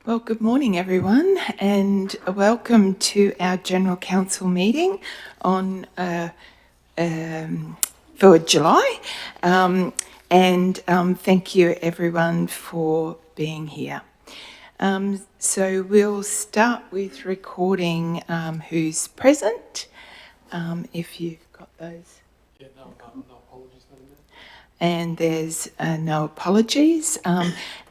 Well, good morning, everyone, and welcome to our General Council meeting on for July. Thank you, everyone, for being here. So we'll start with recording who's present, if you've got those. Yeah, no apologies, Madam Mayor. And there's no apologies.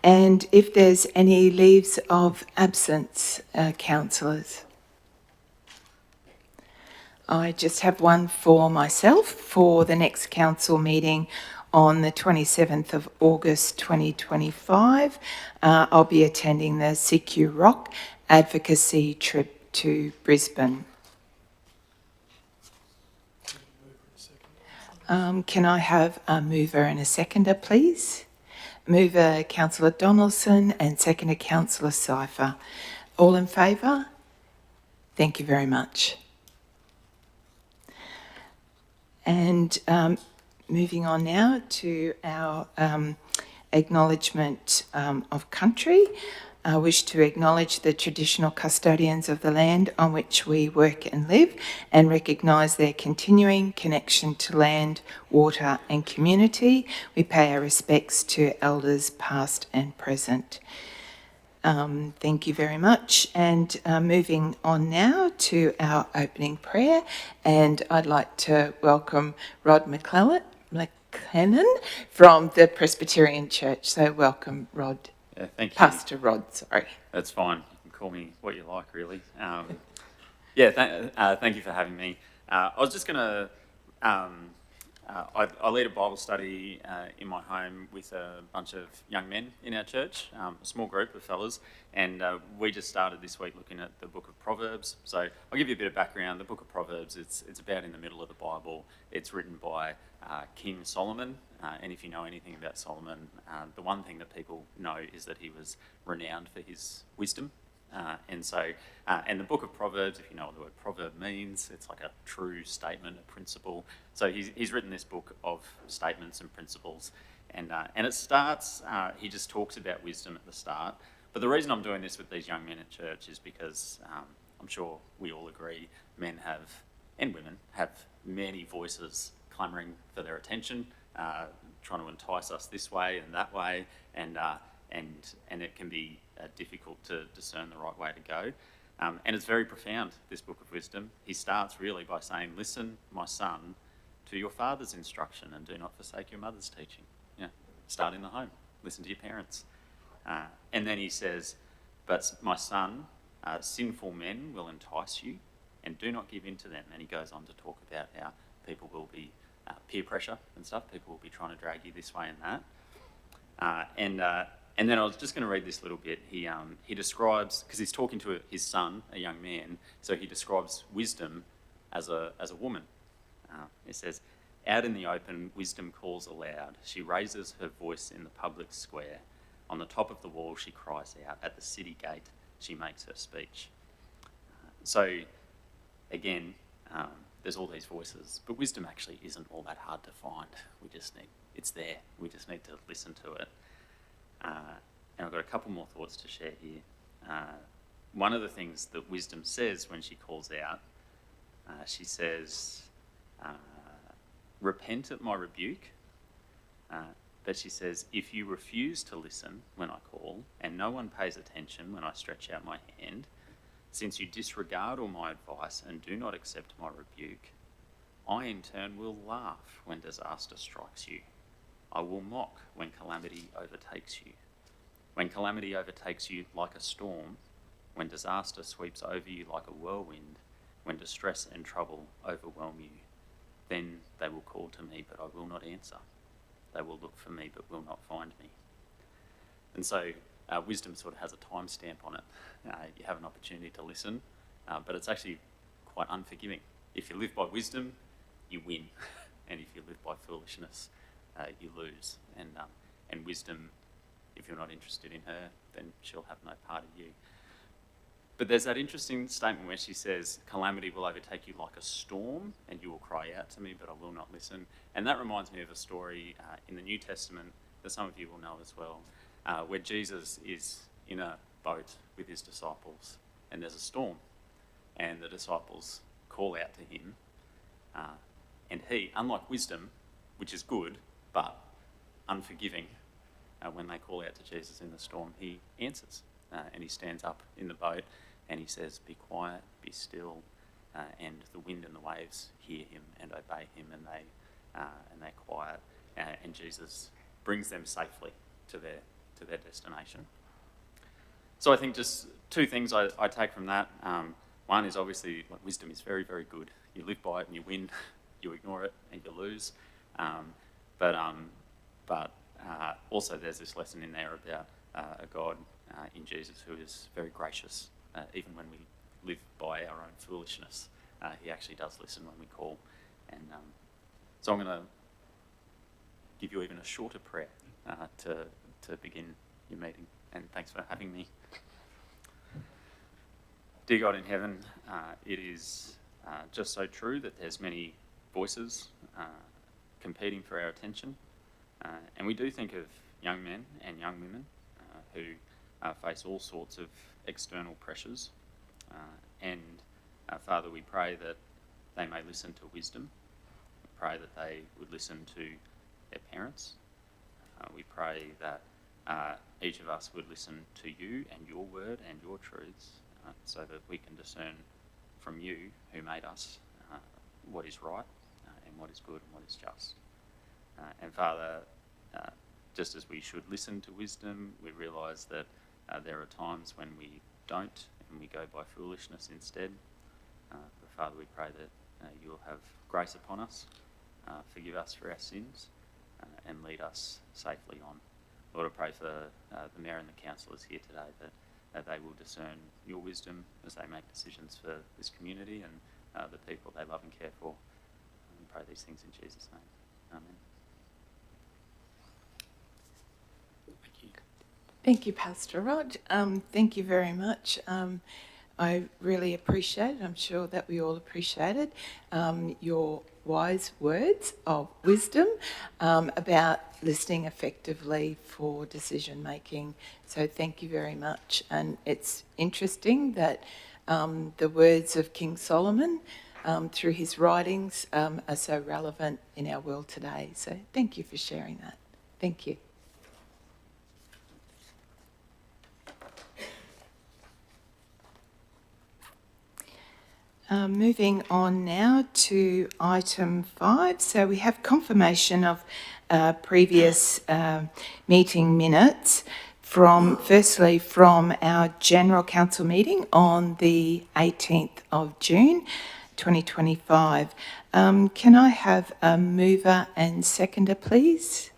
And if there's any leaves of absence, councillors. I just have one for myself for the next council meeting on the 27th of August 2025. I'll be attending the CHRC advocacy trip to Brisbane. Can I have a mover and a seconder, please? Mover, Councillor Donaldson, and seconder, Councillor Cypher. All in favour? Thank you very much. And moving on now to our acknowledgement of country. I wish to acknowledge the traditional custodians of the land on which we work and live and recognise their continuing connection to land, water and community. We pay our respects to elders past and present. Thank you very much. And moving on now to our opening prayer, and I'd like to welcome Rod McClellan from the Presbyterian Church. So welcome, Rod. Yeah, thank you. Pastor Rod, sorry. That's fine. You can call me what you like, really. Thank you for having me. I was just going to... I lead a Bible study in my home with a bunch of young men in our church, a small group of fellas, and we just started this week looking at the book of Proverbs. So I'll give you a bit of background. The book of Proverbs, it's about in the middle of the Bible. It's written by King Solomon, and if you know anything about Solomon, the one thing that people know is that he was renowned for his wisdom. And the book of Proverbs, if you know what the word proverb means, it's like a true statement, a principle. So he's written this book of statements and principles, and it starts. He just talks about wisdom at the start. But the reason I'm doing this with these young men at church is because I'm sure we all agree, men have and women have many voices clamouring for their attention, trying to entice us this way and that way, and it can be difficult to discern the right way to go. And it's very profound, this book of wisdom. He starts really by saying, "Listen, my son, to your father's instruction and do not forsake your mother's teaching." Yeah, start in the home. Listen to your parents. And then he says, "But my son, sinful men will entice you and do not give in to them." And he goes on to talk about how people will be peer pressure and stuff. People will be trying to drag you this way and that. And then I was just going to read this little bit. He describes, because he's talking to his son, a young man, so he describes wisdom as a woman. It says, "Out in the open, wisdom calls aloud. She raises her voice in the public square. On the top of the wall, she cries out. At the city gate, she makes her speech." So, again, there's all these voices, but wisdom actually isn't all that hard to find. It's there. We just need to listen to it. And I've got a couple more thoughts to share here. One of the things that wisdom says when she calls out, she says, "Repent at my rebuke." But she says, "If you refuse to listen when I call, and no one pays attention when I stretch out my hand, since you disregard all my advice and do not accept my rebuke, I in turn will laugh when disaster strikes you. I will mock when calamity overtakes you. When calamity overtakes you like a storm, when disaster sweeps over you like a whirlwind, when distress and trouble overwhelm you, then they will call to me, but I will not answer. They will look for me, but will not find me." And so wisdom sort of has a timestamp on it. You have an opportunity to listen, but it's actually quite unforgiving. If you live by wisdom, you win. And if you live by foolishness, you lose. And wisdom, if you're not interested in her, then she'll have no part of you. But there's that interesting statement where she says, "Calamity will overtake you like a storm, and you will cry out to me, but I will not listen." And that reminds me of a story in the New Testament that some of you will know as well, where Jesus is in a boat with his disciples, and there's a storm, and the disciples call out to him, and he, unlike wisdom, which is good, but unforgiving, when they call out to Jesus in the storm, he answers, and he stands up in the boat, and he says, "Be quiet, be still," and the wind and the waves hear him and obey him, and they're quiet, and Jesus brings them safely to their destination. So I think just two things I take from that. One is obviously like, wisdom is very, very good. You live by it and you win. You ignore it and you lose. But also there's this lesson in there about a God in Jesus who is very gracious. Even when we live by our own foolishness, he actually does listen when we call. And so I'm going to give you even a shorter prayer to begin your meeting. And thanks for having me. Dear God in heaven, it is just so true that there's many voices competing for our attention. And we do think of young men and young women who face all sorts of external pressures. And Father, we pray that they may listen to wisdom. We pray that they would listen to their parents. We pray that each of us would listen to you and your word and your truths, so that we can discern from you, who made us, what is right and what is good and what is just. And Father, just as we should listen to wisdom, we realise that there are times when we don't and we go by foolishness instead. But Father, we pray that you will have grace upon us, forgive us for our sins, and lead us safely on. Lord, I pray for the Mayor and the councillors here today that they will discern your wisdom as they make decisions for this community and the people they love and care for. And we pray these things in Jesus' name. Amen. Thank you. Thank you, Pastor Rod. Thank you very much. I really appreciate it. I'm sure that we all appreciated your wise words of wisdom about listening effectively for decision making. So thank you very much. And it's interesting that the words of King Solomon through his writings are so relevant in our world today. So thank you for sharing that. Thank you. Moving on now to item 5. So we have confirmation of previous meeting minutes firstly from our General Council meeting on the 18th of June 2025. Can I have a mover and seconder, please?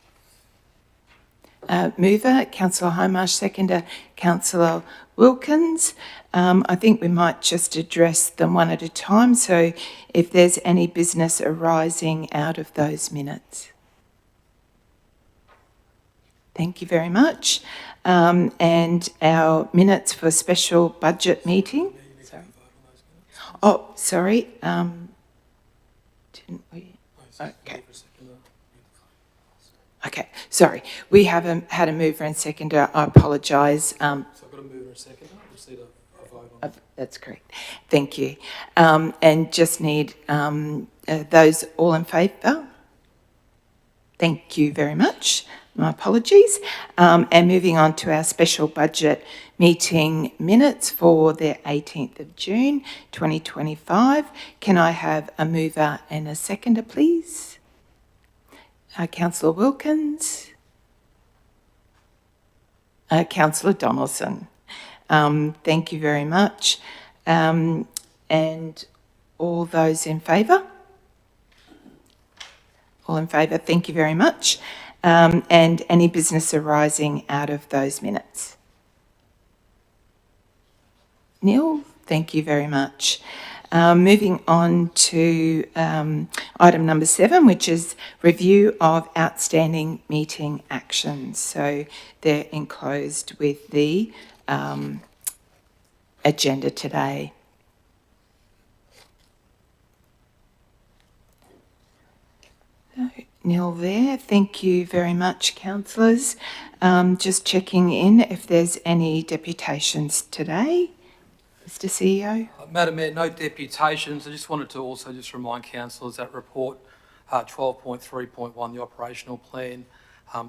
Mover, Councillor Hindmarsh, seconder, Councillor Wilkins. I think we might just address them one at a time. So if there's any business arising out of those minutes. Thank you very much. And our minutes for special budget meeting. Sorry. Oh, sorry. Didn't we? Okay. Okay, sorry. We haven't had a mover and seconder. I apologise. So I've got a mover and seconder. I just need a vote on it. That's correct. Thank you. And just need those all in favour. Thank you very much. My apologies. And moving on to our special budget meeting minutes for the 18th of June 2025. Can I have a mover and a seconder, please? Councillor Wilkins. Councillor Donaldson. Thank you very much. And all those in favour? All in favour, thank you very much. And any business arising out of those minutes? Neil, thank you very much. Moving on to item number 7, which is review of outstanding meeting actions. So they're enclosed with the agenda today. nil there. Thank you very much, councillors. Just checking in if there's any deputations today. Mr CEO. Madam Mayor, no deputations. I just wanted to also just remind councillors that report 12.3.1, the operational plan,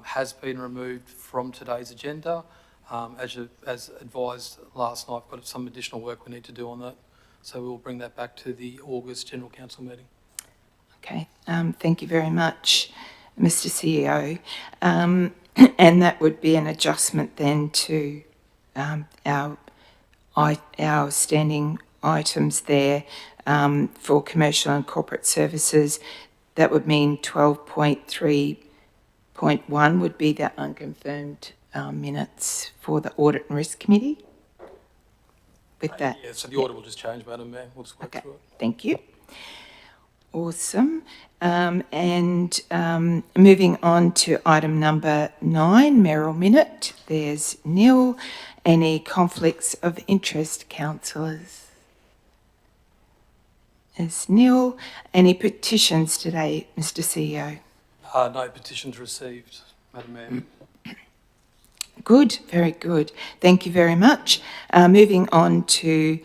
has been removed from today's agenda. As advised last night, I've got some additional work we need to do on that. So we'll bring that back to the August General Council meeting. Okay, thank you very much, Mr CEO. And that would be an adjustment then to our standing items there for commercial and corporate services. That would mean 12.3.1 would be the unconfirmed minutes for the Audit and Risk Committee. With that. Yeah, so the order will just change, Madam Mayor. We'll just work through it. Thank you. Awesome. Moving on to item number 9, Merrill Minute. There's nil. Any conflicts of interest, councillors? There's nil. Any petitions today, Mr CEO? No petitions received, Madam Mayor. Good, very good. Thank you very much. Moving on to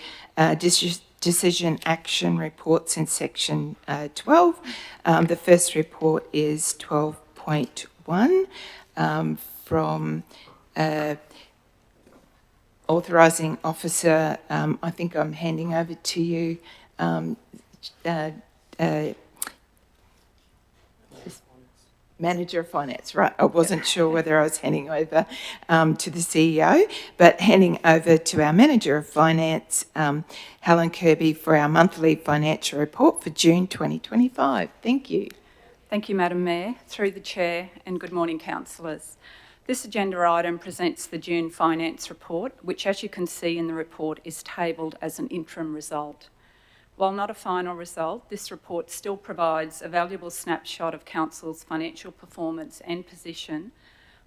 decision action reports in section 12. The first report is 12.1 from authorising officer. I think I'm handing over to you, Manager of Finance, right? I wasn't sure whether I was handing over to the CEO, but handing over to our Manager of Finance, Helen Kirby, for our monthly financial report for June 2025. Thank you. Thank you, Madam Mayor, through the Chair, and good morning, councillors. This agenda item presents the June finance report, which, as you can see in the report, is tabled as an interim result. While not a final result, this report still provides a valuable snapshot of Council's financial performance and position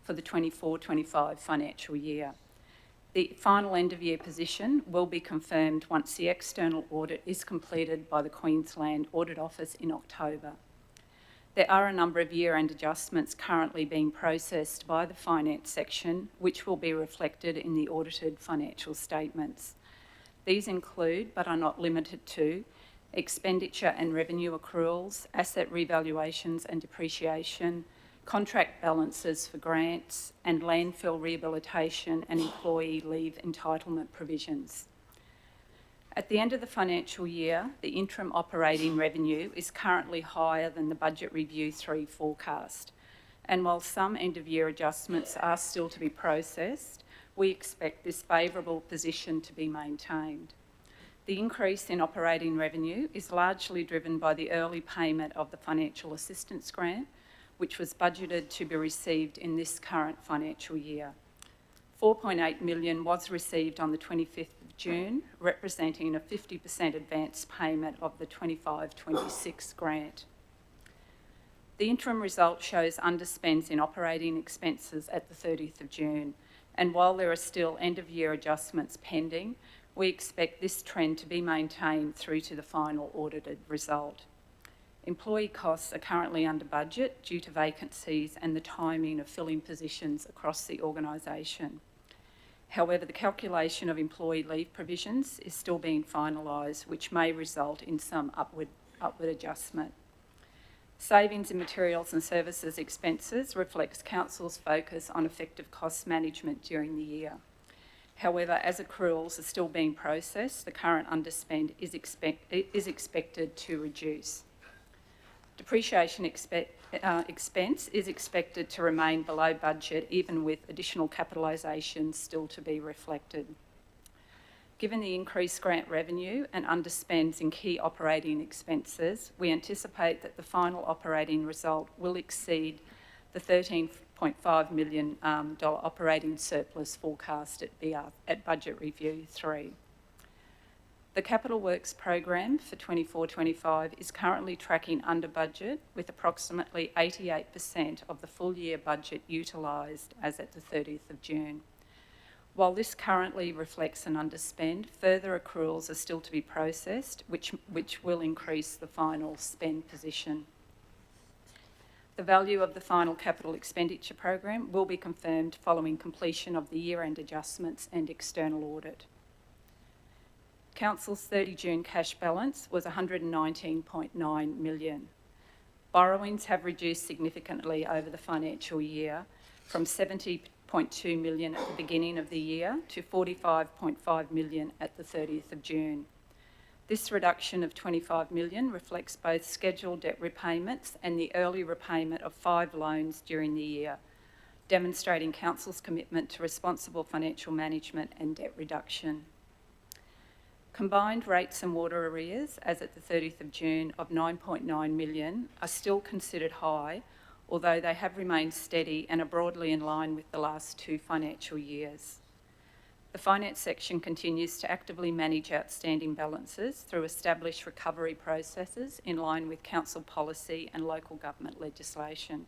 for the 24-25 financial year. The final end-of-year position will be confirmed once the external audit is completed by the Queensland Audit Office in October. There are a number of year-end adjustments currently being processed by the finance section, which will be reflected in the audited financial statements. These include, but are not limited to, expenditure and revenue accruals, asset revaluations and depreciation, contract balances for grants, and landfill rehabilitation and employee leave entitlement provisions. At the end of the financial year, the interim operating revenue is currently higher than the Budget Review 3 forecast, and while some end-of-year adjustments are still to be processed, we expect this favourable position to be maintained. The increase in operating revenue is largely driven by the early payment of the financial assistance grant, which was budgeted to be received in this current financial year. 4.8 million was received on the 25th of June, representing a 50% advance payment of the 25-26 grant. The interim result shows underspends in operating expenses at the 30th of June, and while there are still end-of-year adjustments pending, we expect this trend to be maintained through to the final audited result. Employee costs are currently under budget due to vacancies and the timing of filling positions across the organisation. However, the calculation of employee leave provisions is still being finalised, which may result in some upward adjustment. Savings in materials and services expenses reflects Council's focus on effective cost management during the year. However, as accruals are still being processed, the current underspend is expected to reduce. Depreciation expense is expected to remain below budget, even with additional capitalisation still to be reflected. Given the increased grant revenue and underspends in key operating expenses, we anticipate that the final operating result will exceed the $13.5 million operating surplus forecast at Budget Review 3. The Capital Works program for 24-25 is currently tracking under budget, with approximately 88% of the full year budget utilised as at the 30th of June. While this currently reflects an underspend, further accruals are still to be processed, which will increase the final spend position. The value of the final capital expenditure program will be confirmed following completion of the year-end adjustments and external audit. Council's 30 June cash balance was $119.9 million. Borrowings have reduced significantly over the financial year from $70.2 million at the beginning of the year to $45.5 million at the 30th of June. This reduction of $25 million reflects both scheduled debt repayments and the early repayment of 5 loans during the year, demonstrating Council's commitment to responsible financial management and debt reduction. Combined rates and water arrears, as at the 30th of June, of $9.9 million are still considered high, although they have remained steady and are broadly in line with the last 2 financial years. The finance section continues to actively manage outstanding balances through established recovery processes in line with council policy and local government legislation.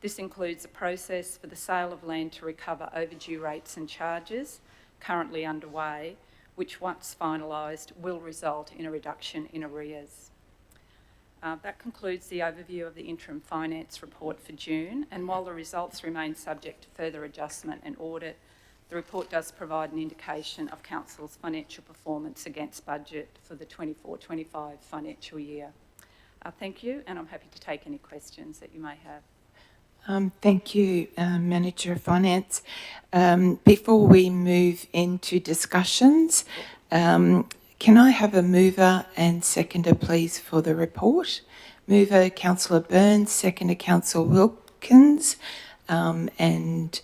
This includes a process for the sale of land to recover overdue rates and charges currently underway, which once finalised will result in a reduction in arrears. That concludes the overview of the interim finance report for June, and while the results remain subject to further adjustment and audit, the report does provide an indication of Council's financial performance against budget for the 24-25 financial year. Thank you, and I'm happy to take any questions that you may have. Thank you, Manager of Finance. Before we move into discussions, can I have a mover and seconder, please, for the report? Mover, Councillor Burns, seconder, Councillor Wilkins, and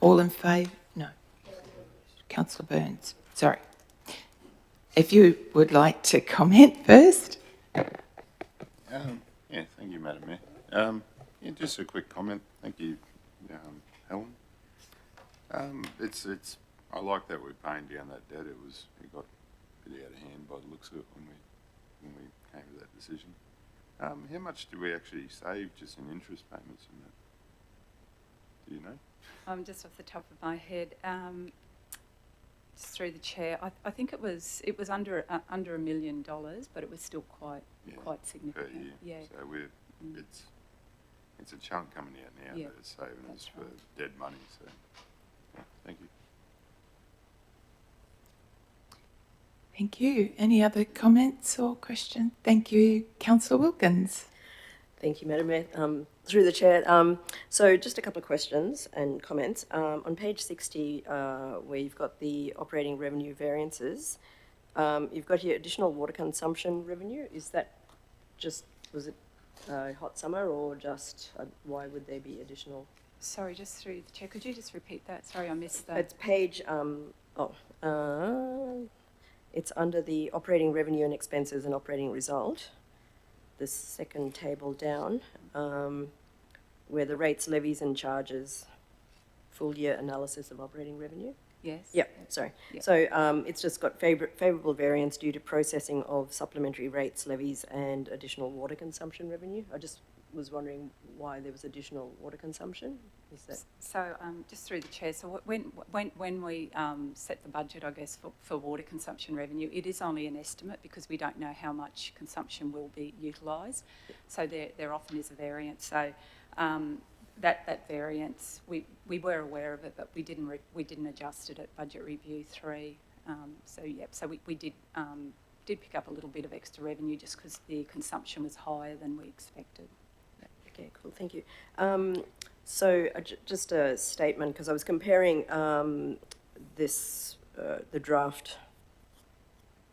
all in favour? No. Councillor Burns, sorry. If you would like to comment first. Yeah, thank you, Madam Mayor. Yeah, just a quick comment. Thank you, Helen. I like that we're paying down that debt. It got a bit out of hand by the looks of it when we came to that decision. How much do we actually save just in interest payments and that? Do you know? Just off the top of my head, just through the chair, I think it was under $1 million, but it was still quite significant. Per year. Yeah. So it's a chunk coming out now that it's saving us for dead money. So yeah, thank you. Thank you. Any other comments or questions? Thank you, Councillor Wilkins. Thank you, Madam Mayor. Through the chair. So just a couple of questions and comments. On page 60, where you've got the operating revenue variances, you've got here additional water consumption revenue. Is that was it hot summer or just, why would there be additional? Sorry, just through the chair, could you just repeat that? Sorry, I missed that. It's page, it's under the operating revenue and expenses and operating result, the second table down, where the rates, levies and charges, full year analysis of operating revenue. Yes. Yep, sorry. Yep. So it's just got favourable variance due to processing of supplementary rates, levies and additional water consumption revenue. I just was wondering why there was additional water consumption. Is that? So just through the chair, so when we set the budget, I guess, for water consumption revenue, it is only an estimate because we don't know how much consumption will be utilised. So there often is a variance. So that variance, we were aware of it, but we didn't adjust it at budget review 3. So we did pick up a little bit of extra revenue just because the consumption was higher than we expected. Okay, cool, thank you. So just a statement, because I was comparing the draft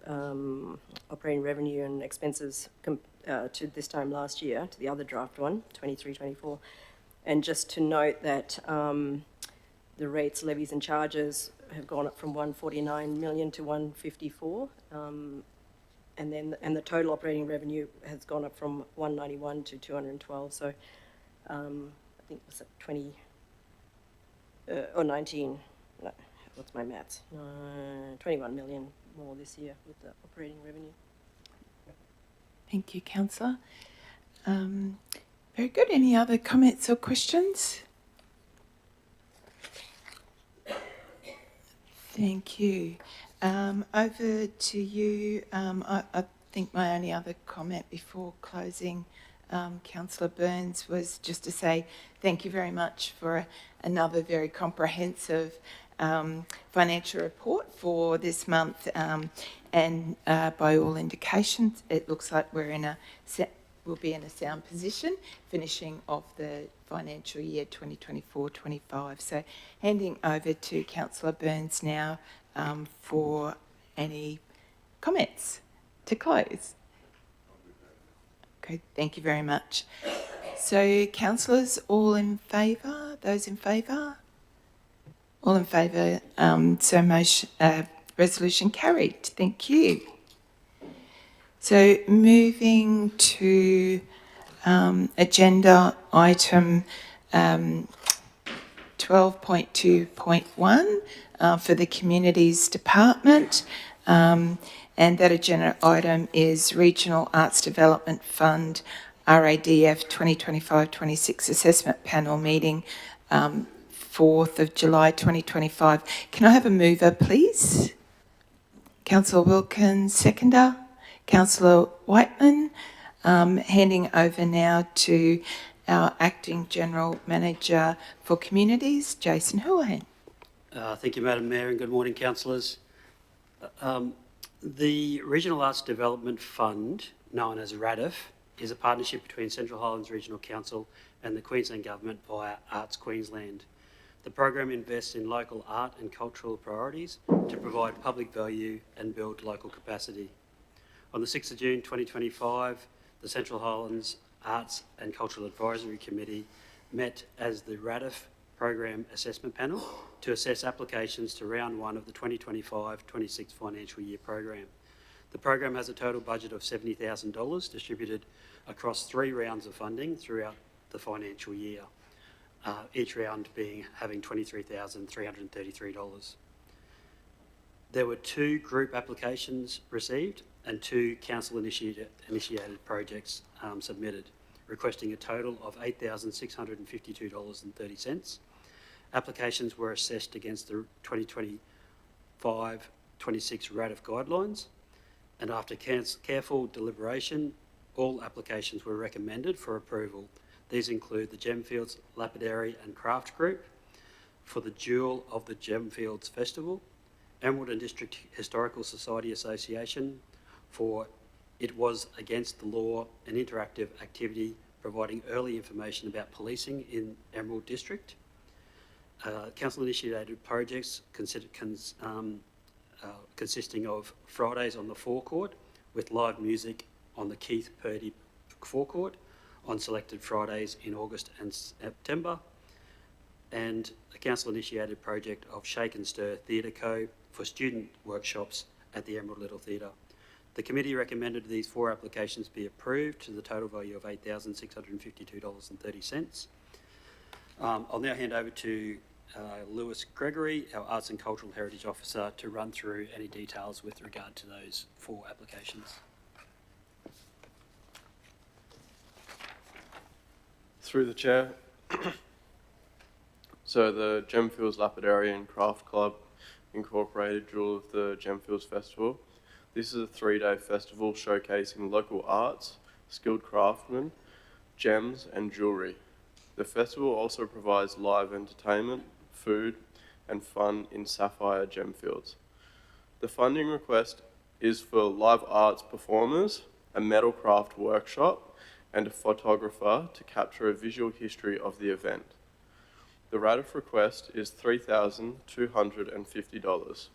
operating revenue and expenses to this time last year, to the other draft one, 23-24. And just to note that the rates, levies and charges have gone up from 149 million to 154. And the total operating revenue has gone up from 191 to 212. So I think it was 20 or 19. No, what's my maths? 21 million more this year with the operating revenue. Thank you, Councillor. Very good. Any other comments or questions? Thank you. Over to you. I think my only other comment before closing Councillor Burns, was just to say thank you very much for another very comprehensive financial report for this month, and by all indications, it looks like we'll be in a sound position finishing off the financial year 2024-25. So handing over to Councillor Burns now for any comments to close. Okay, thank you very much. So councillors, all in favour? Those in favour? All in favour, so motion, resolution carried. Thank you. So moving to agenda item 12.2.1 for the Communities Department, and that agenda item is Regional Arts Development Fund RADF 2025-26 Assessment Panel meeting, 4th of July 2025. Can I have a mover, please? Councillor Wilkins, seconder. Councillor Whiteman. Handing over now to our Acting General Manager for Communities, Jason Houlihan. Thank you, Madam Mayor, and good morning, councillors. The Regional Arts Development Fund, known as RADF, is a partnership between Central Highlands Regional Council and the Queensland Government via Arts Queensland. The program invests in local art and cultural priorities to provide public value and build local capacity. On the 6th of June 2025, the Central Highlands Arts and Cultural Advisory Committee met as the RADF Program Assessment Panel to assess applications to round one of the 2025-26 financial year program. The program has a total budget of $70,000 distributed across 3 rounds of funding throughout the financial year, each round having $23,333. There were 2 group applications received and 2 council-initiated projects submitted, requesting a total of $8,652.30. Applications were assessed against the 2025-26 RADF guidelines, and after careful deliberation, all applications were recommended for approval. These include the Gemfields Lapidary and Craft Group for the Jewel of the Gemfields Festival, Emerald and District Historical Society Association for It Was Against the Law, an interactive activity providing early information about policing in Emerald District. Council-initiated projects consisting of Fridays on the Forecourt with live music on the Keith Purdy Forecourt on selected Fridays in August and September, and a council-initiated project of Shake and Stir Theatre Co for student workshops at the Emerald Little Theatre. The committee recommended these 4 applications be approved to the total value of $8,652.30. I'll now hand over to Lewis Gregory, our Arts and Cultural Heritage Officer, to run through any details with regard to those 4 applications. Through the chair. So the Gemfields Lapidary and Craft Club Incorporated Jewel of the Gemfields Festival. This is a 3-day festival showcasing local arts, skilled craftsmen, gems and jewellery. The festival also provides live entertainment, food and fun in Sapphire Gemfields. The funding request is for live arts performers, a metal craft workshop and a photographer to capture a visual history of the event. The RADF request is $3,250.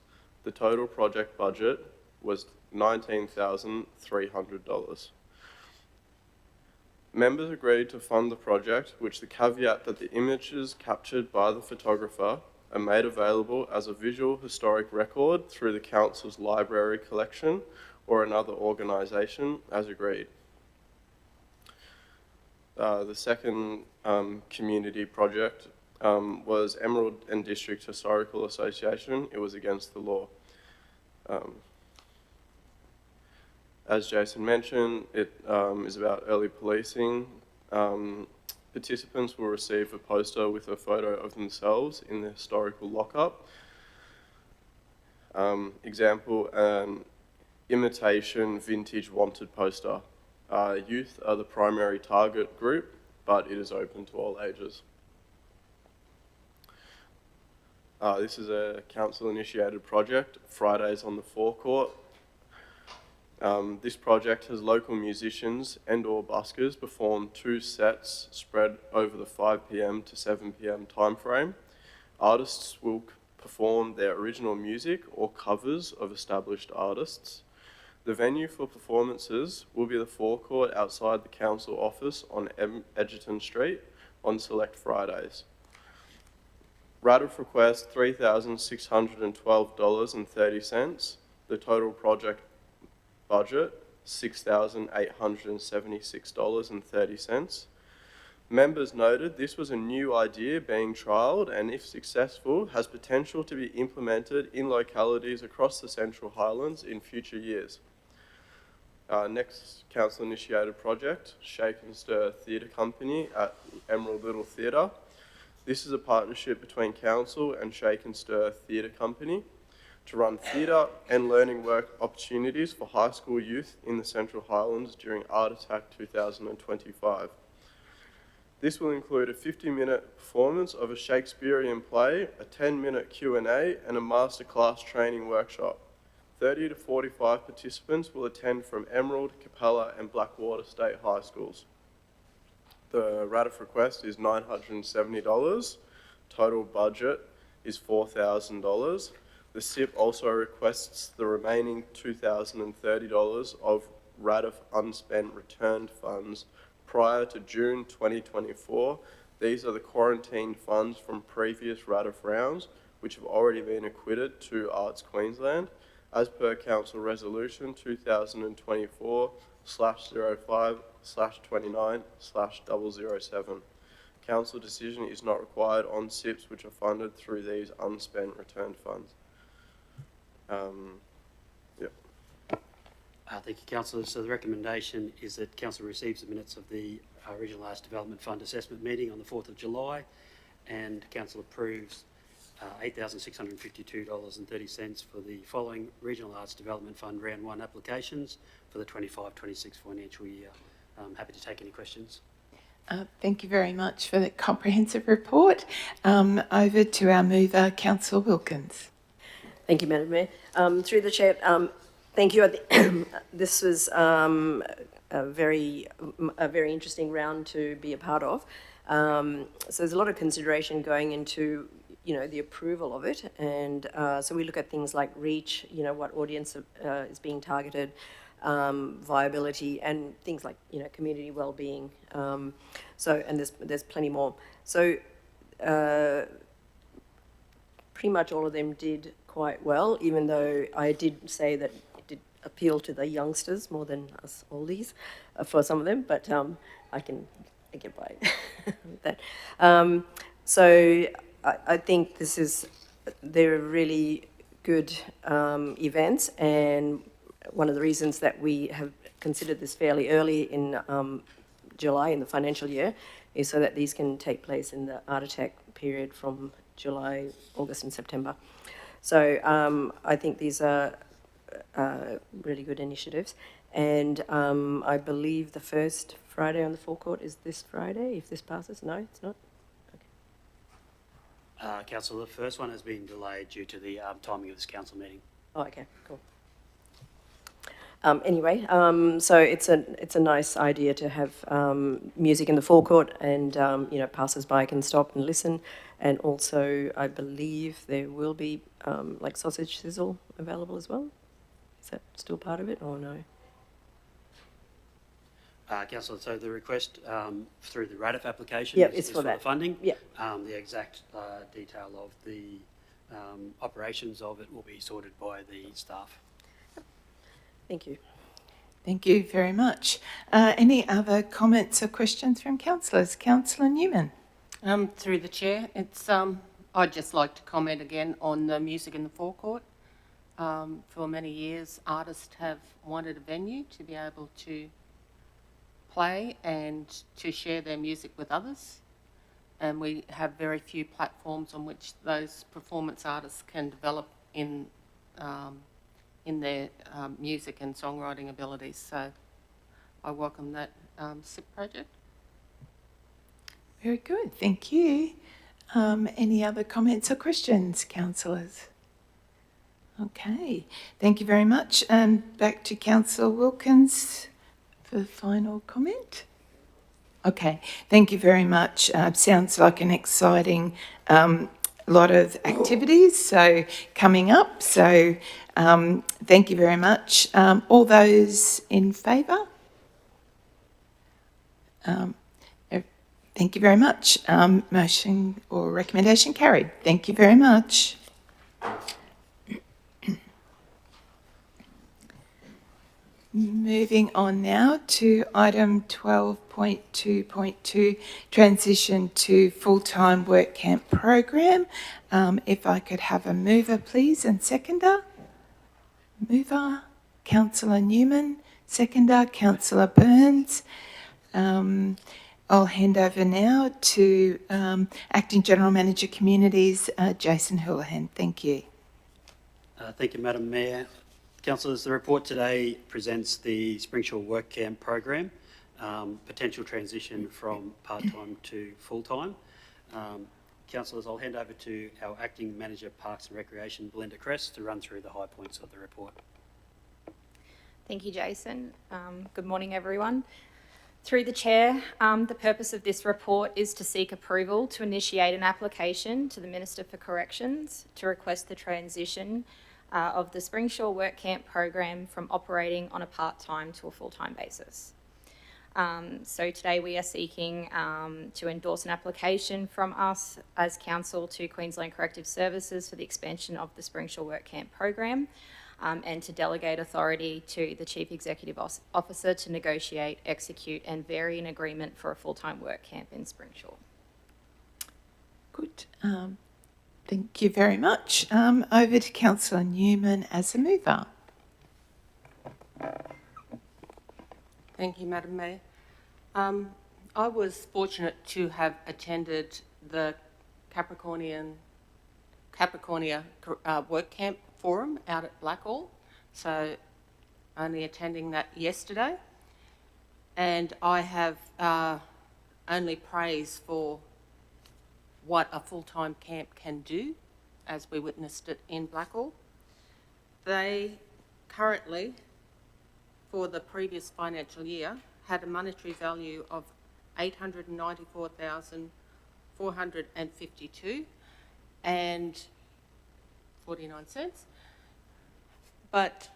The total project budget was $19,300. Members agreed to fund the project, with the caveat that the images captured by the photographer are made available as a visual historic record through the council's library collection or another organisation as agreed. The second community project was Emerald and District Historical Association. It was against the law. As Jason mentioned, it is about early policing. Participants will receive a poster with a photo of themselves in the historical lockup. Example, an imitation vintage wanted poster Youth are the primary target group, but it is open to all ages. This is a council-initiated project, Fridays on the Forecourt. This project has local musicians and/or buskers perform 2 sets spread over the 5 p.m. to 7 p.m. time frame. Artists will perform their original music or covers of established artists. The venue for performances will be the forecourt outside the council office on Edgerton Street on select Fridays. Rate request $3,612.30. The total project budget $6,876.30. Members noted this was a new idea being trialled and, if successful, has potential to be implemented in localities across the Central Highlands in future years. Next council-initiated project, Shake and Stir Theatre Company at Emerald Little Theatre. This is a partnership between council and Shake and Stir Theatre Company to run theatre and learning work opportunities for high school youth in the Central Highlands during Art Attack 2025. This will include a 50-minute performance of a Shakespearean play, a 10-minute Q&A, and a masterclass training workshop. 30 to 45 participants will attend from Emerald, Capella, and Blackwater State High Schools. The rate of request is $970. Total budget is $4,000. The SIP also requests the remaining $2,030 of RADF unspent returned funds prior to June 2024. These are the quarantined funds from previous RADF rounds, which have already been acquitted to Arts Queensland, as per Council Resolution 2024/05/29/007. Council decision is not required on SIPs which are funded through these unspent returned funds. Thank you, Councillor. So the recommendation is that Council receives the minutes of the Regional Arts Development Fund Assessment meeting on the 4th of July, and Council approves $8,652.30 for the following Regional Arts Development Fund Round 1 applications for the 25-26 financial year. I'm happy to take any questions. Thank you very much for that comprehensive report. Over to our mover, Councillor Wilkins. Thank you, Madam Mayor. Through the chair, thank you. This was a very interesting round to be a part of. So there's a lot of consideration going into, the approval of it, and so we look at things like reach, what audience is being targeted, viability, and things like community well-being. And there's plenty more. So pretty much all of them did quite well, even though I did say that it did appeal to the youngsters more than us oldies for some of them, but I get by with that. So I think they're really good events, and one of the reasons that we have considered this fairly early in July in the financial year is so that these can take place in the Art Attack period from July, August and September. So I think these are really good initiatives, and I believe the first Friday on the forecourt is this Friday, if this passes. No, it's not? Councillor, the first one has been delayed due to the timing of this council meeting. Oh, okay, cool. Anyway, so it's a nice idea to have music in the forecourt, and passers-by can stop and listen. And also, I believe there will be like sausage sizzle available as well. Is that still part of it, or no? Councillor, so the request through the RADF application is for the funding. Yeah. The exact detail of the operations of it will be sorted by the staff. Thank you. Thank you very much. Any other comments or questions from councillors? Councillor Newman. Through the chair, I'd just like to comment again on the music in the forecourt. For many years, artists have wanted a venue to be able to play and to share their music with others, and we have very few platforms on which those performance artists can develop in their music and songwriting abilities. So I welcome that SIP project. Very good, thank you. Any other comments or questions, councillors? Okay, thank you very much. Back to Councillor Wilkins for the final comment. Okay, thank you very much. Sounds like an exciting lot of activities coming up. So thank you very much. All those in favour? Thank you very much. Motion or recommendation carried. Thank you very much. Moving on now to item 12.2.2, transition to full-time work camp program. If I could have a mover, please, and seconder. Mover, Councillor Newman. Seconder, Councillor Burns. I'll hand over now to Acting General Manager Communities, Jason Houlihan. Thank you. Thank you, Madam Mayor. Councillors, the report today presents the Springsure Work Camp program, potential transition from part-time to full-time. Councillors, I'll hand over to our Acting Manager Parks and Recreation, Belinda Cress, to run through the high points of the report. Thank you, Jason. Good morning, everyone. Through the Chair, the purpose of this report is to seek approval to initiate an application to the Minister for Corrections to request the transition of the Springsure Work Camp program from operating on a part-time to a full-time basis. So today we are seeking to endorse an application from us as Council to Queensland Corrective Services for the expansion of the Springsure Work Camp program and to delegate authority to the Chief Executive Officer to negotiate, execute and vary an agreement for a full-time work camp in Springsure. Good. Thank you very much. Over to Councillor Newman as a mover. Thank you, Madam Mayor. I was fortunate to have attended the Capricornia Work Camp Forum out at Blackall, so only attending that yesterday. And I have only praise for what a full-time camp can do, as we witnessed it in Blackall. They currently, for the previous financial year, had a monetary value of $894,452 and 49 cents. But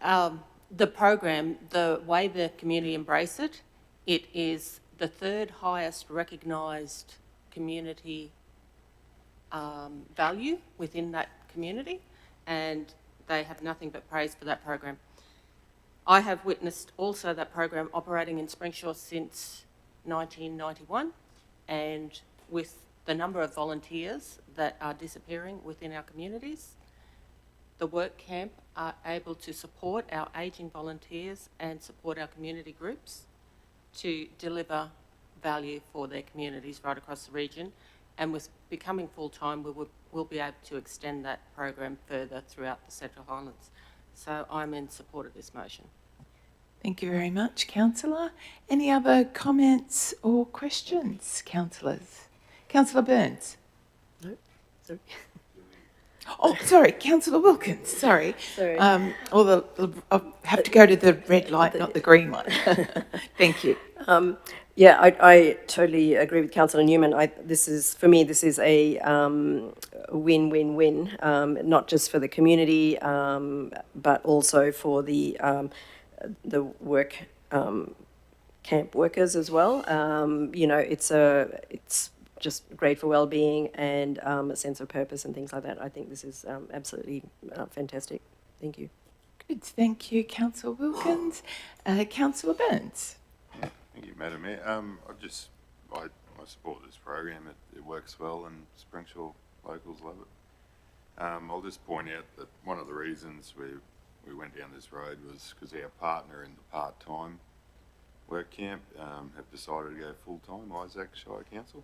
the program, the way the community embrace it, it is the third highest recognised community value within that community, and they have nothing but praise for that program. I have witnessed also that program operating in Springsure since 1991, and with the number of volunteers that are disappearing within our communities, the work camp are able to support our ageing volunteers and support our community groups to deliver value for their communities right across the region. And with becoming full-time, we'll be able to extend that program further throughout the Central Highlands. So I'm in support of this motion. Thank you very much, Councillor. Any other comments or questions, councillors? Councillor Burns? No, sorry. Oh, sorry, Councillor Wilkins, sorry. Sorry. I'll have to go to the red light, not the green one. Thank you. Yeah, I totally agree with Councillor Newman. For me, this is a win-win-win, not just for the community, but also for the work camp workers as well. You know, it's just great for well-being and a sense of purpose and things like that. I think this is absolutely fantastic. Thank you. Good, thank you, Councillor Wilkins. Councillor Burns? Thank you, Madam Mayor. I support this program. It works well and Springsure locals love it. I'll just point out that one of the reasons we went down this road was because our partner in the part-time work camp have decided to go full-time, Isaac Shire Council.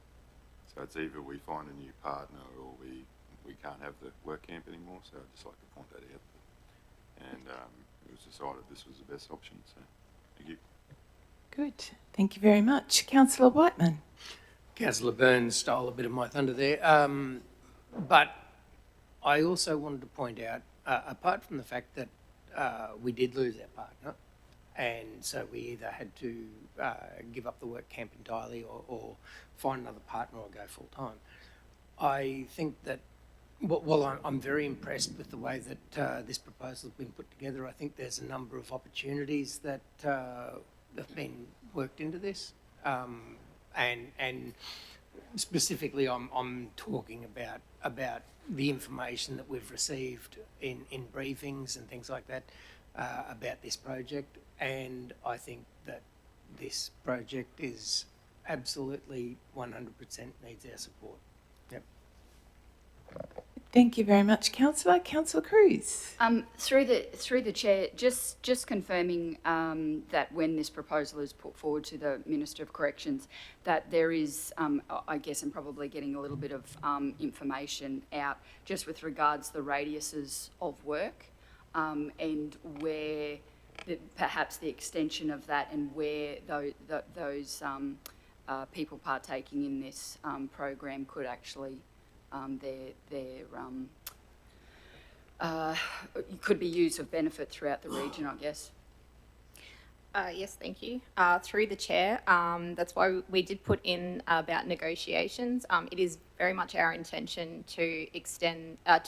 So it's either we find a new partner or we can't have the work camp anymore. So I'd just like to point that out. And it was decided this was the best option. So thank you. Good. Thank you very much. Councillor Whiteman. Councillor Burns stole a bit of my thunder there. But I also wanted to point out, apart from the fact that we did lose our partner, and so we either had to give up the work camp entirely or find another partner or go full time. I think that, well, I'm very impressed with the way that this proposal has been put together. I think there's a number of opportunities that have been worked into this. And specifically, I'm talking about the information that we've received in briefings and things like that about this project, and I think that this project is absolutely 100% needs our support. Yep. Thank you very much, Councillor. Councillor Cruz. Through the chair, just confirming that when this proposal is put forward to the Minister of Corrections, that there is, I guess, and probably getting a little bit of information out just with regards to the radiuses of work and where perhaps the extension of that and where those people partaking in this program could actually could be used of benefit throughout the region, I guess. Yes, thank you. Through the chair, that's why we did put in about negotiations. It is very much our intention to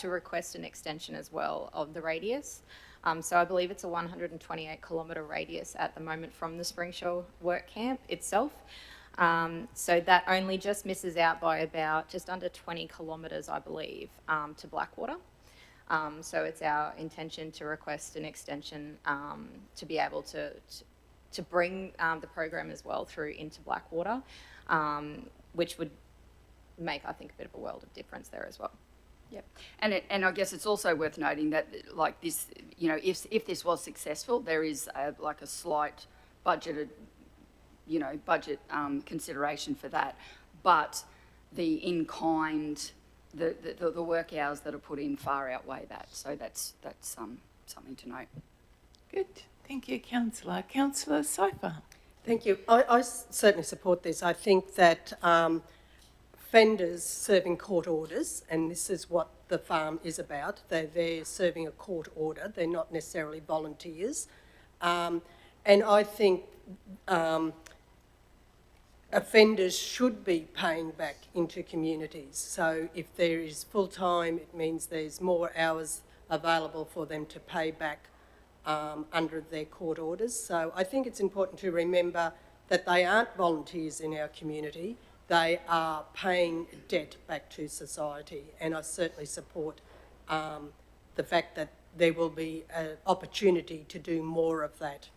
request an extension as well of the radius. So I believe it's a 128 kilometre radius at the moment from the Springshore work camp itself. So that only just misses out by about just under 20 kilometres, I believe, to Blackwater. So it's our intention to request an extension to be able to bring the program as well through into Blackwater, which would make, I think, a bit of a world of difference there as well. Yep, and I guess it's also worth noting that, like this, you know, if this was successful, there is like a slight budget consideration for that, but the in-kind, the work hours that are put in far outweigh that. So that's something to note. Good. Thank you, Councillor. Councillor Sofer. Thank you. I certainly support this. I think that offenders serving court orders, and this is what the farm is about, they're serving a court order, they're not necessarily volunteers. And I think offenders should be paying back into communities. So if there is full-time, it means there's more hours available for them to pay back under their court orders. So I think it's important to remember that they aren't volunteers in our community. They are paying debt back to society, and I certainly support the fact that there will be an opportunity to do more of that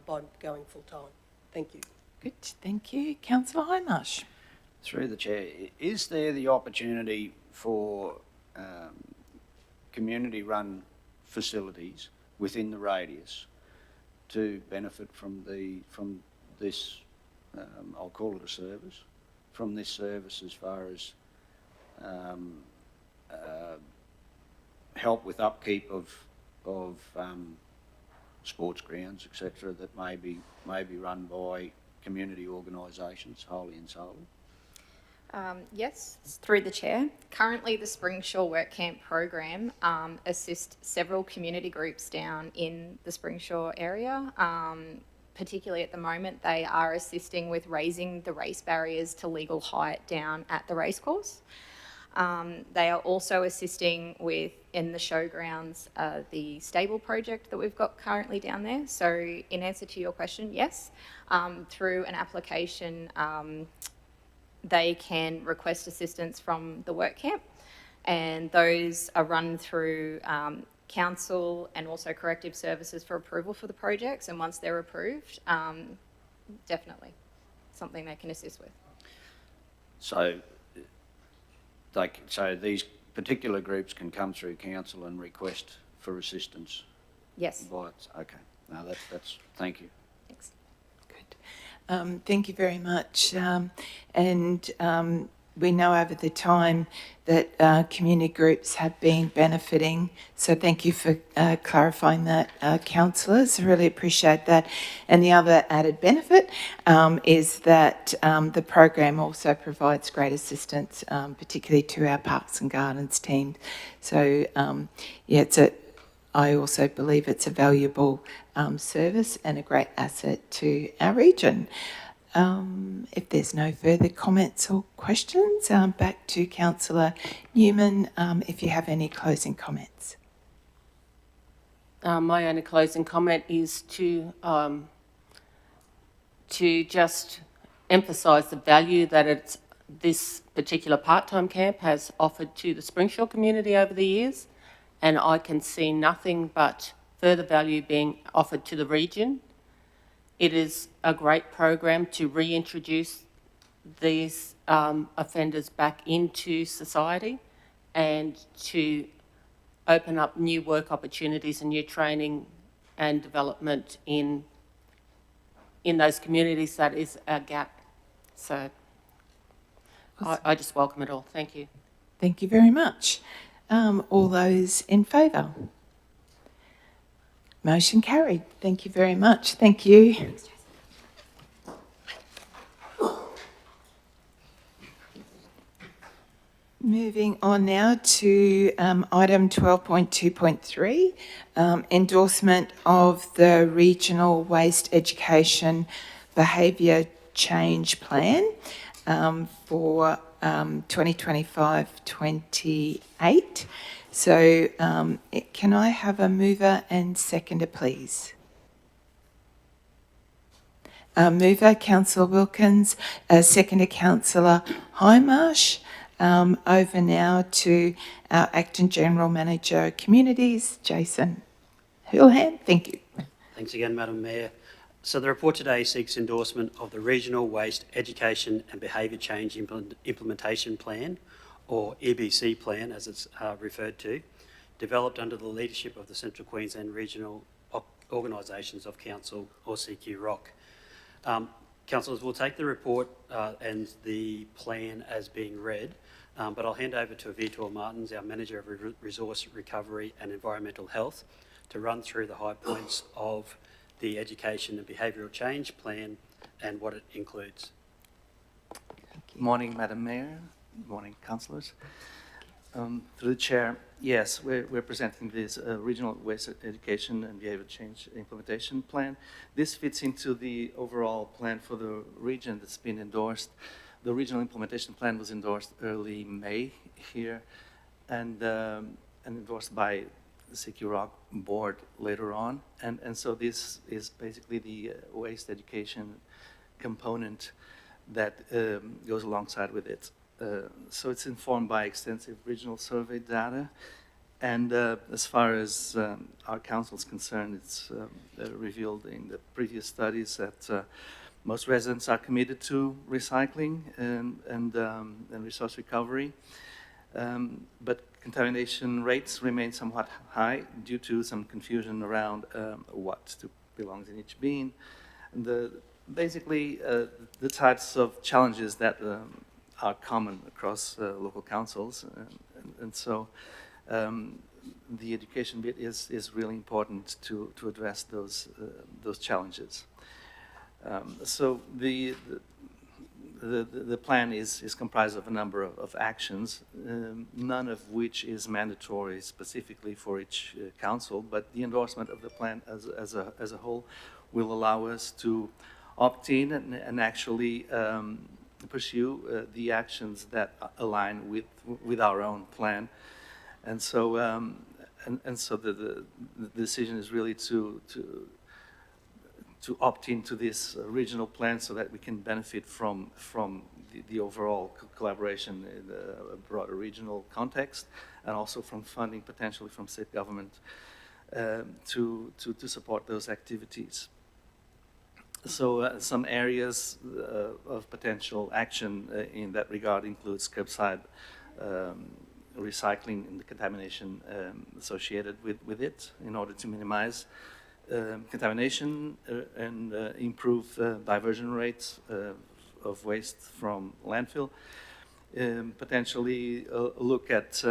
by going full-time. Thank you. Good. Thank you. Councillor Hindmarsh. Through the chair, is there the opportunity for community-run facilities within the radius to benefit from this? I'll call it a service. From this service, as far as help with upkeep of sports grounds, etc., that may be run by community organisations wholly and solely? Yes, through the chair. Currently, the Springshore Work Camp program assists several community groups down in the Springshore area. Particularly at the moment, they are assisting with raising the race barriers to legal height down at the racecourse. They are also assisting with, in the showgrounds, the stable project that we've got currently down there. So in answer to your question, yes, through an application, they can request assistance from the work camp, and those are run through council and also corrective services for approval for the projects, and once they're approved, definitely something they can assist with. So these particular groups can come through council and request for assistance? Yes. Okay. No, that's thank you. Thanks. Good. Thank you very much. we know over the time that community groups have been benefiting. So thank you for clarifying that, councillors. I really appreciate that. And the other added benefit is that the program also provides great assistance, particularly to our Parks and Gardens team. So yeah, I also believe it's a valuable service and a great asset to our region. If there's no further comments or questions, back to Councillor Newman, if you have any closing comments. My only closing comment is to just emphasise the value that this particular part-time camp has offered to the Springshore community over the years, and I can see nothing but further value being offered to the region. It is a great program to reintroduce these offenders back into society and to open up new work opportunities and new training and development in those communities. That is a gap. So I just welcome it all. Thank you. Thank you very much. All those in favour? Motion carried. Thank you very much. Thank you. Moving on now to item 12.2.3, endorsement of the Regional Waste Education Behaviour Change Plan for 2025-28. So can I have a mover and seconder, please? Mover, Councillor Wilkins. Seconder, Councillor Hindmarsh. Over now to our Acting General Manager Communities, Jason Houlihan. Thank you. Thanks again, Madam Mayor. So the report today seeks endorsement of the Regional Waste Education and Behaviour Change Implementation Plan, or EBC plan as it's referred to, developed under the leadership of the Central Queensland Regional Organisations of Council, or CHRC. Councillors will take the report and the plan as being read, but I'll hand over to Avitor Martins, our Manager of Resource Recovery and Environmental Health, to run through the high points of the Education and Behavioural Change Plan and what it includes. Good morning, Madam Mayor. Good morning, councillors. Through the chair, yes, we're presenting this Regional Waste Education and Behaviour Change Implementation Plan. This fits into the overall plan for the region that's been endorsed. The Regional Implementation Plan was endorsed early May here and endorsed by the CHRC board later on. And so this is basically the waste education component that goes alongside with it. So it's informed by extensive regional survey data, and as far as our council is concerned, it's revealed in the previous studies that most residents are committed to recycling and resource recovery, but contamination rates remain somewhat high due to some confusion around what belongs in each bin. And basically, the types of challenges that are common across local councils, and so the education bit is really important to address those challenges. So the plan is comprised of a number of actions, none of which is mandatory specifically for each council, but the endorsement of the plan as a whole will allow us to opt in and actually pursue the actions that align with our own plan, and so the decision is really to opt into this regional plan so that we can benefit from the overall collaboration in a broader regional context, and also from funding potentially from state government to support those activities. So some areas of potential action in that regard includes curbside recycling and the contamination associated with it in order to minimize contamination and improve diversion rates of waste from landfill. potentially look at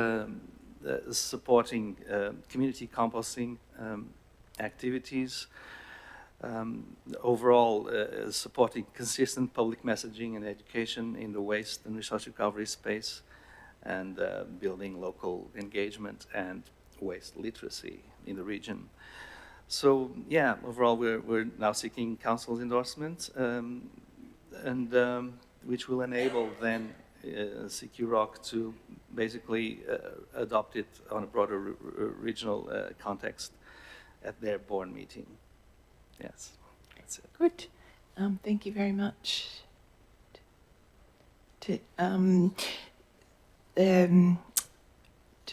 supporting community composting activities, overall supporting consistent public messaging and education in the waste and resource recovery space, and building local engagement and waste literacy in the region. So yeah, overall we're now seeking council's endorsement, and which will enable then CHRC to basically adopt it on a broader regional context at their board meeting. Yes, that's it. Good. Thank you very much. Don't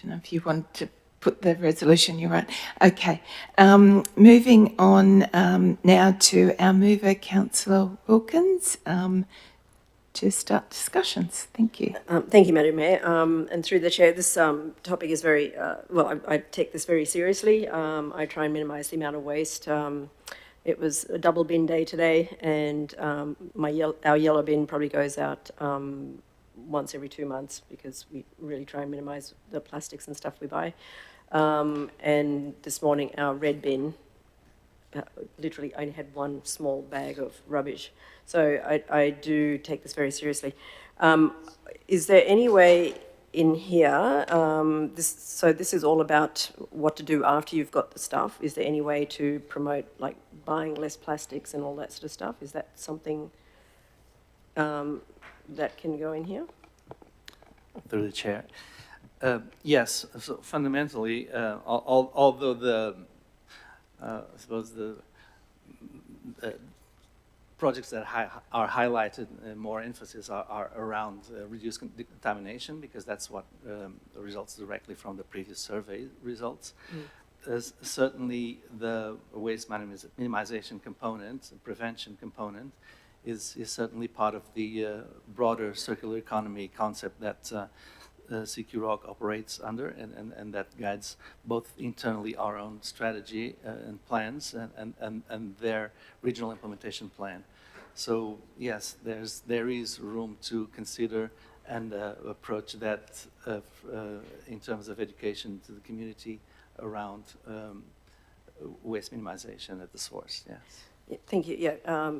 know if you want to put the resolution, you're right. Okay. Moving on now to our mover, Councillor Wilkins, to start discussions. Thank you. Thank you, Madam Mayor. And through the chair, this topic is very, I take this very seriously. I try and minimise the amount of waste. It was a double bin day today, and our yellow bin probably goes out once every 2 months because we really try and minimise the plastics and stuff we buy. And this morning, our red bin literally only had one small bag of rubbish. So I do take this very seriously. Is there any way in here, this is all about what to do after you've got the stuff. Is there any way to promote like buying less plastics and all that sort of stuff? Is that something that can go in here? Through the chair. Yes, so fundamentally, although the, I suppose the projects that are highlighted, more emphasis are around reduced contamination, because that's what results directly from the previous survey results. Certainly the waste minimization component, prevention component, is certainly part of the broader circular economy concept that CHRC operates under, and that guides both internally our own strategy and plans and their regional implementation plan. So yes, there is room to consider and approach that in terms of education to the community around waste minimization at the source. Yes. Yeah, thank you. Yeah,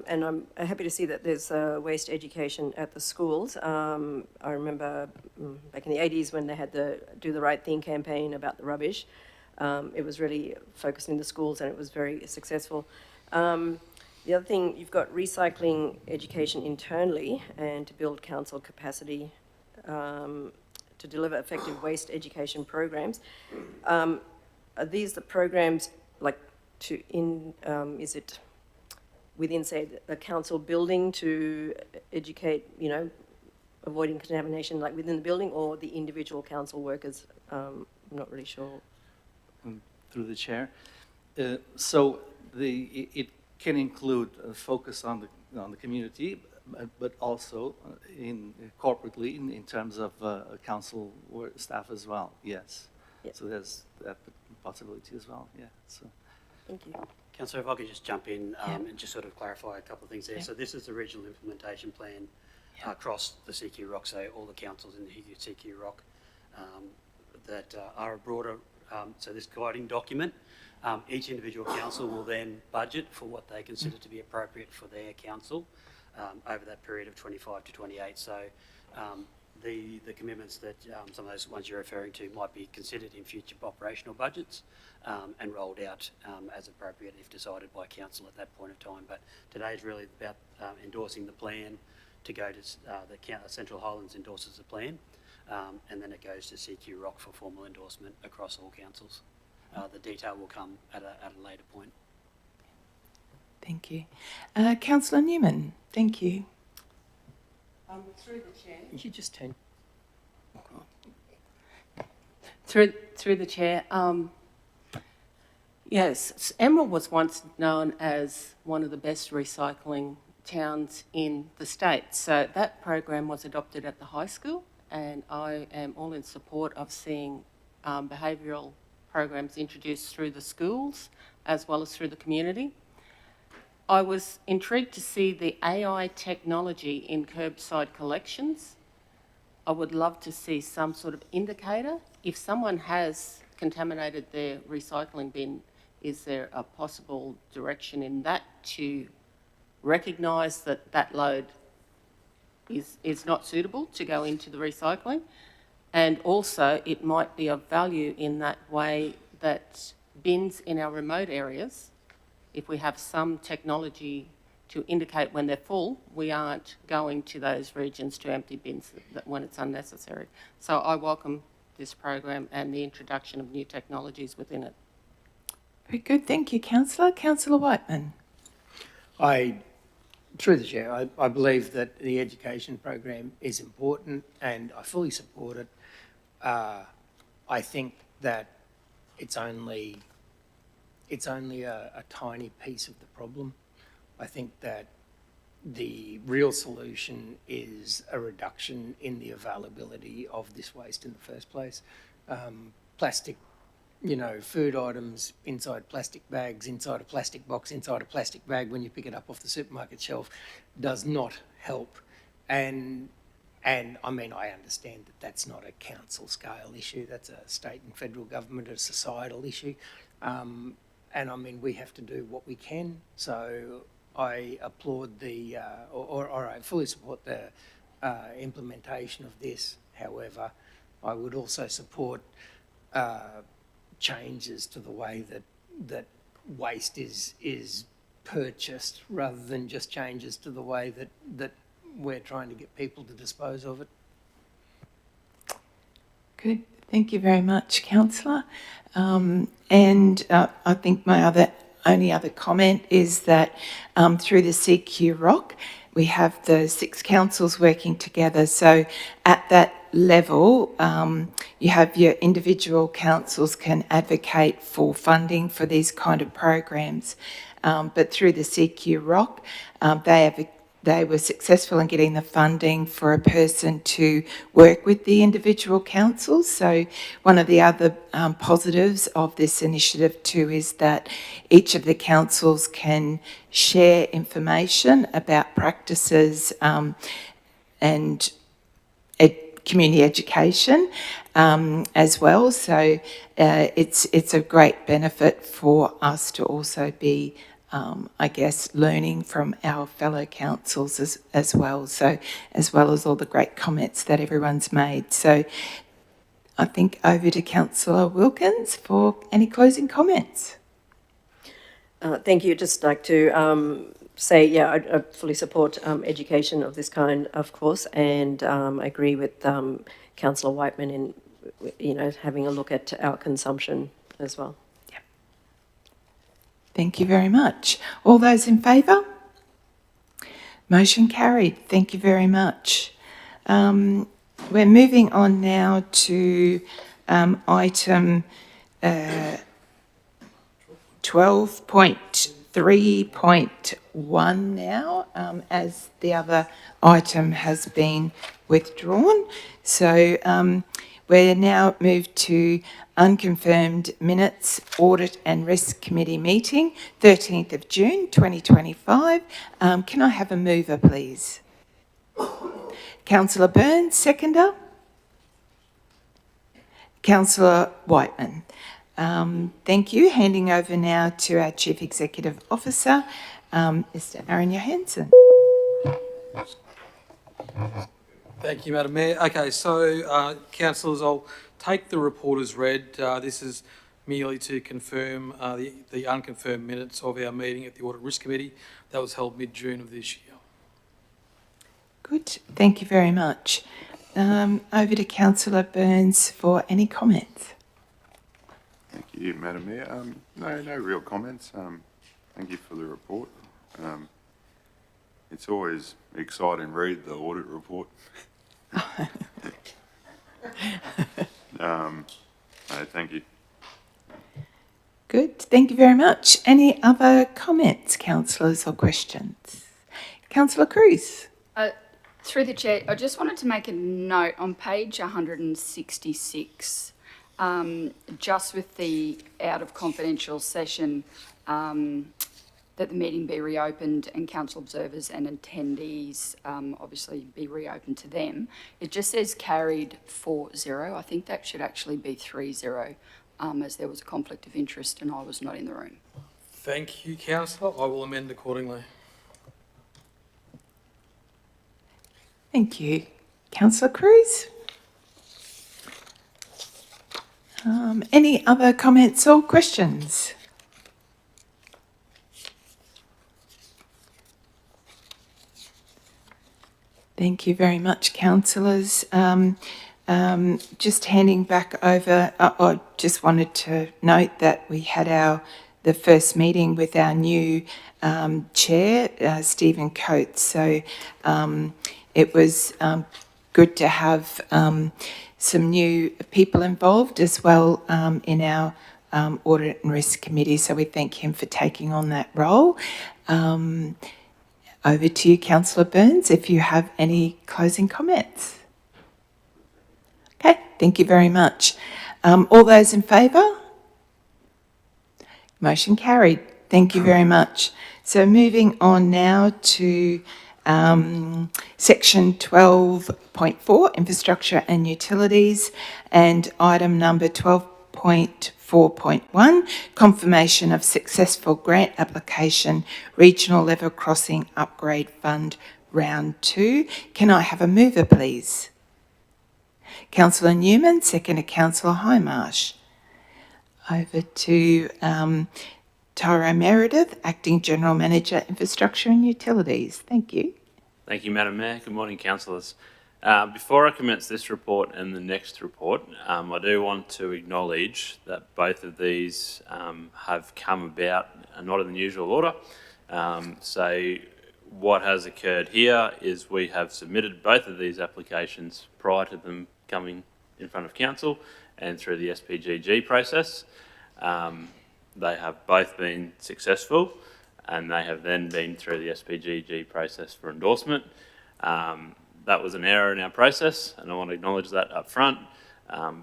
and I'm happy to see that there's waste education at the schools. I remember back in the 80s when they had the Do the Right Thing campaign about the rubbish. It was really focused in the schools and it was very successful. The other thing, you've got recycling education internally and to build council capacity to deliver effective waste education programs. Are these the programs like is it within, say, a council building to educate, avoiding contamination, like within the building, or the individual council workers? I'm not really sure. Through the chair. So it can include a focus on the community, but also corporately in terms of council staff as well. Yes. Yeah. So there's that possibility as well. Yeah. So. Thank you. Councillor, if I could just jump in and just sort of clarify a couple of things there. Yeah. So this is the regional implementation plan across the CHRC, so all the councils in the CHRC that are a broader, so this guiding document. Each individual council will then budget for what they consider to be appropriate for their council over that period of 25 to 28. So the commitments that some of those ones you're referring to might be considered in future operational budgets and rolled out as appropriate if decided by council at that point of time. But today is really about endorsing the plan to go to the Central Highlands endorses the plan, and then it goes to CHRC for formal endorsement across all councils. The detail will come at a later point. Thank you. Councillor Newman, thank you. Through the chair. You just turn. Through the chair. Yes, Emerald was once known as one of the best recycling towns in the state. So that program was adopted at the high school, and I am all in support of seeing behavioural programs introduced through the schools as well as through the community. I was intrigued to see the AI technology in curbside collections. I would love to see some sort of indicator. If someone has contaminated their recycling bin, is there a possible direction in that to recognise that that load is not suitable to go into the recycling? And also, it might be of value in that way that bins in our remote areas, if we have some technology to indicate when they're full, we aren't going to those regions to empty bins when it's unnecessary. So I welcome this program and the introduction of new technologies within it. Very good. Thank you, Councillor. Councillor Whiteman. Through the chair, I believe that the education program is important and I fully support it. I think that it's only a tiny piece of the problem. I think that the real solution is a reduction in the availability of this waste in the first place. Plastic, food items inside plastic bags, inside a plastic box, inside a plastic bag when you pick it up off the supermarket shelf does not help. And I mean, I understand that that's not a council scale issue, that's a state and federal government, a societal issue. And I mean, we have to do what we can. So I applaud or I fully support the implementation of this. However, I would also support changes to the way that waste is purchased, rather than just changes to the way that we're trying to get people to dispose of it. Good. Thank you very much, Councillor. I think my only other comment is that through the CHRC, we have the 6 councils working together. So at that level, you have your individual councils can advocate for funding for these kind of programs. But through the CHRC, they were successful in getting the funding for a person to work with the individual councils. So one of the other positives of this initiative too is that each of the councils can share information about practices and community education as well. So it's a great benefit for us to also be I guess, learning from our fellow councils as well. So, as well as all the great comments that everyone's made. So, I think over to Councillor Wilkins for any closing comments. Thank you. Just like to say, yeah, I fully support education of this kind, of course, and I agree with Councillor Whiteman in, having a look at our consumption as well. Thank you very much. All those in favour? Motion carried. Thank you very much. We're moving on now to item 12.3.1 now, as the other item has been withdrawn. So we're now moved to unconfirmed minutes, Audit and Risk Committee meeting, 13th of June 2025. Can I have a mover, please? Councillor Burns, seconder. Councillor Whiteman. Thank you. Handing over now to our Chief Executive Officer, Mr. Aaron Johansson. Thank you, Madam Mayor. Okay, so councillors, I'll take the report as read. This is merely to confirm the unconfirmed minutes of our meeting at the Audit Risk Committee that was held mid-June of this year. Good. Thank you very much. Over to Councillor Burns for any comments. Thank you, Madam Mayor. No real comments. Thank you for the report. It's always exciting read the audit report. No, thank you. Good. Thank you very much. Any other comments, councillors, or questions? Councillor Cruz. Through the chair, I just wanted to make a note on page 166, just with the out of confidential session, the that the meeting be reopened and council observers and attendees obviously be reopened to them. It just says carried 4-0. I think that should actually be 3-0 as there was a conflict of interest and I was not in the room. Thank you, councillor. I will amend accordingly. Thank you. Councillor Cruz? Any other comments or questions? Thank you very much, councillors. Just handing back over, I just wanted to note that we had the first meeting with our new chair, Stephen Coates. So it was good to have some new people involved as well in our Audit and Risk Committee. So we thank him for taking on that role. Over to you, Councillor Burns, if you have any closing comments. Okay, thank you very much. All those in favour? Motion carried. Thank you very much. So moving on now to section 12.4, infrastructure and utilities, and item number 12.4.1, confirmation of successful grant application, regional level crossing upgrade fund round 2. Can I have a mover, please? Councillor Newman, second to Councillor Highmarsh. Over to Tyro Meredith, Acting General Manager, Infrastructure and Utilities. Thank you. Thank you, Madam Mayor. Good morning, councillors. Before I commence this report and the next report, I do want to acknowledge that both of these have come about not in the usual order. So what has occurred here is we have submitted both of these applications prior to them coming in front of council and through the SPGG process. They have both been successful and they have then been through the SPGG process for endorsement. That was an error in our process and I want to acknowledge that up front.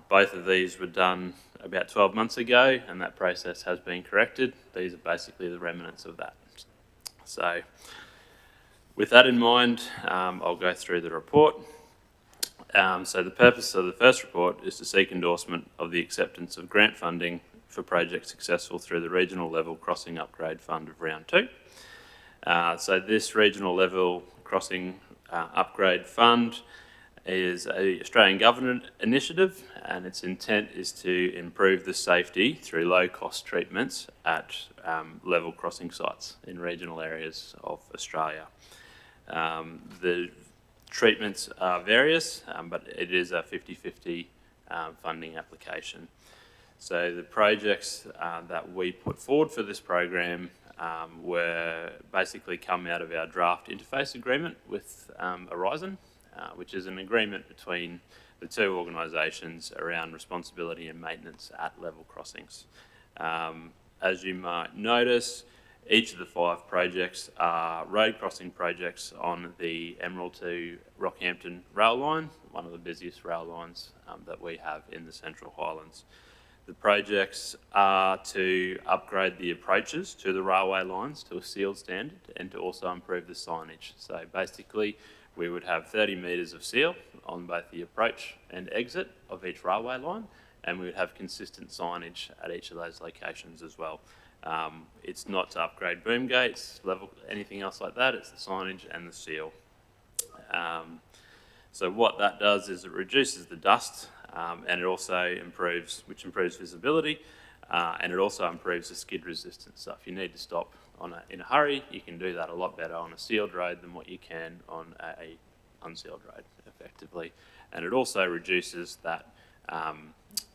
Both of these were done about 12 months ago and that process has been corrected. These are basically the remnants of that. So with that in mind, I'll go through the report. So the purpose of the first report is to seek endorsement of the acceptance of grant funding for projects successful through the regional level crossing upgrade fund of round 2. So this regional level crossing upgrade fund is an Australian government initiative and its intent is to improve the safety through low cost treatments at level crossing sites in regional areas of Australia. The treatments are various, but it is a 50-50 funding application. So the projects that we put forward for this program were basically come out of our draft interface agreement with Horizon, which is an agreement between the two organisations around responsibility and maintenance at level crossings. As you might notice, each of the 5 projects are road crossing projects on the Emerald to Rockhampton rail line, one of the busiest rail lines that we have in the Central Highlands. The projects are to upgrade the approaches to the railway lines to a sealed standard and to also improve the signage. So basically, we would have 30 metres of seal on both the approach and exit of each railway line, and we would have consistent signage at each of those locations as well. It's not to upgrade boom gates, level, anything else like that, it's the signage and the seal. So what that does is it reduces the dust and it also improves visibility and it also improves the skid resistance. So if you need to stop in a hurry, you can do that a lot better on a sealed road than what you can on a unsealed road effectively. And it also reduces that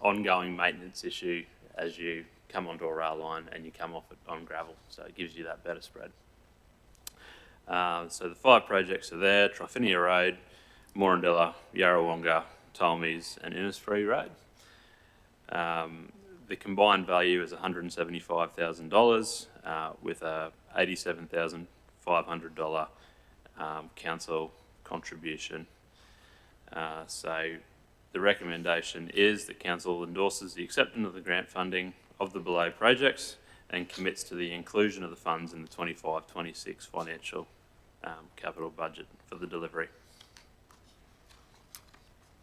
ongoing maintenance issue as you come onto a rail line and you come off it on gravel. So it gives you that better spread. So the 5 projects are there: Triphinia Road, Morandilla, Yarrawonga, Tolmies and Innisfree Road. The combined value is $175,000 with a $87,500 council contribution. So the recommendation is that council endorses the acceptance of the grant funding of the below projects and commits to the inclusion of the funds in the 25-26 financial capital budget for the delivery.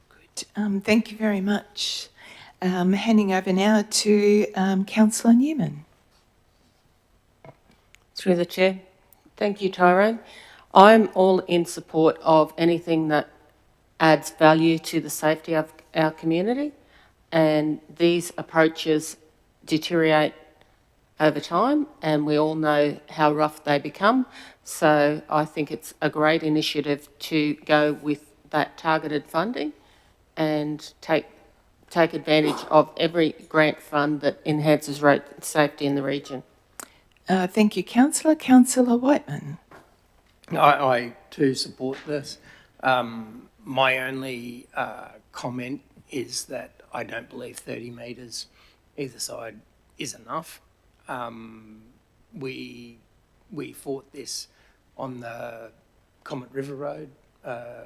Good. Thank you very much. Handing over now to Councillor Newman. Through the chair. Thank you, Tyrone. I'm all in support of anything that adds value to the safety of our community, and these approaches deteriorate over time, and we all know how rough they become. So I think it's a great initiative to go with that targeted funding and take advantage of every grant fund that enhances road safety in the region. Thank you, Councillor. Councillor Whiteman. I too support this. My only comment is that I don't believe 30 metres either side is enough. We fought this on the Comet River Road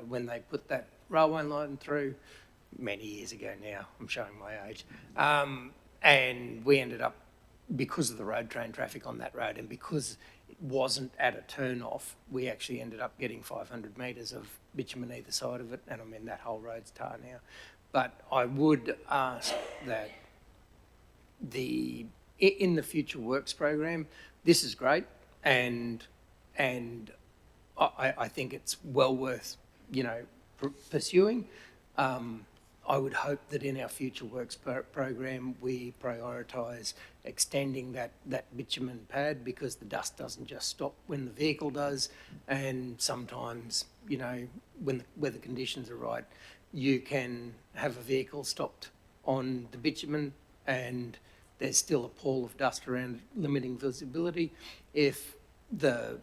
when they put that railway line through many years ago now. I'm showing my age. And we ended up, because of the road train traffic on that road and because it wasn't at a turn-off, we actually ended up getting 500 metres of bitumen either side of it, and I mean that whole road's tar now. But I would ask that in the Future Works program, this is great, and I think it's well worth, pursuing. I would hope that in our Future Works program we prioritise extending that bitumen pad, because the dust doesn't just stop when the vehicle does, and sometimes, when the weather conditions are right, you can have a vehicle stopped on the bitumen and there's still a pall of dust around limiting visibility. If the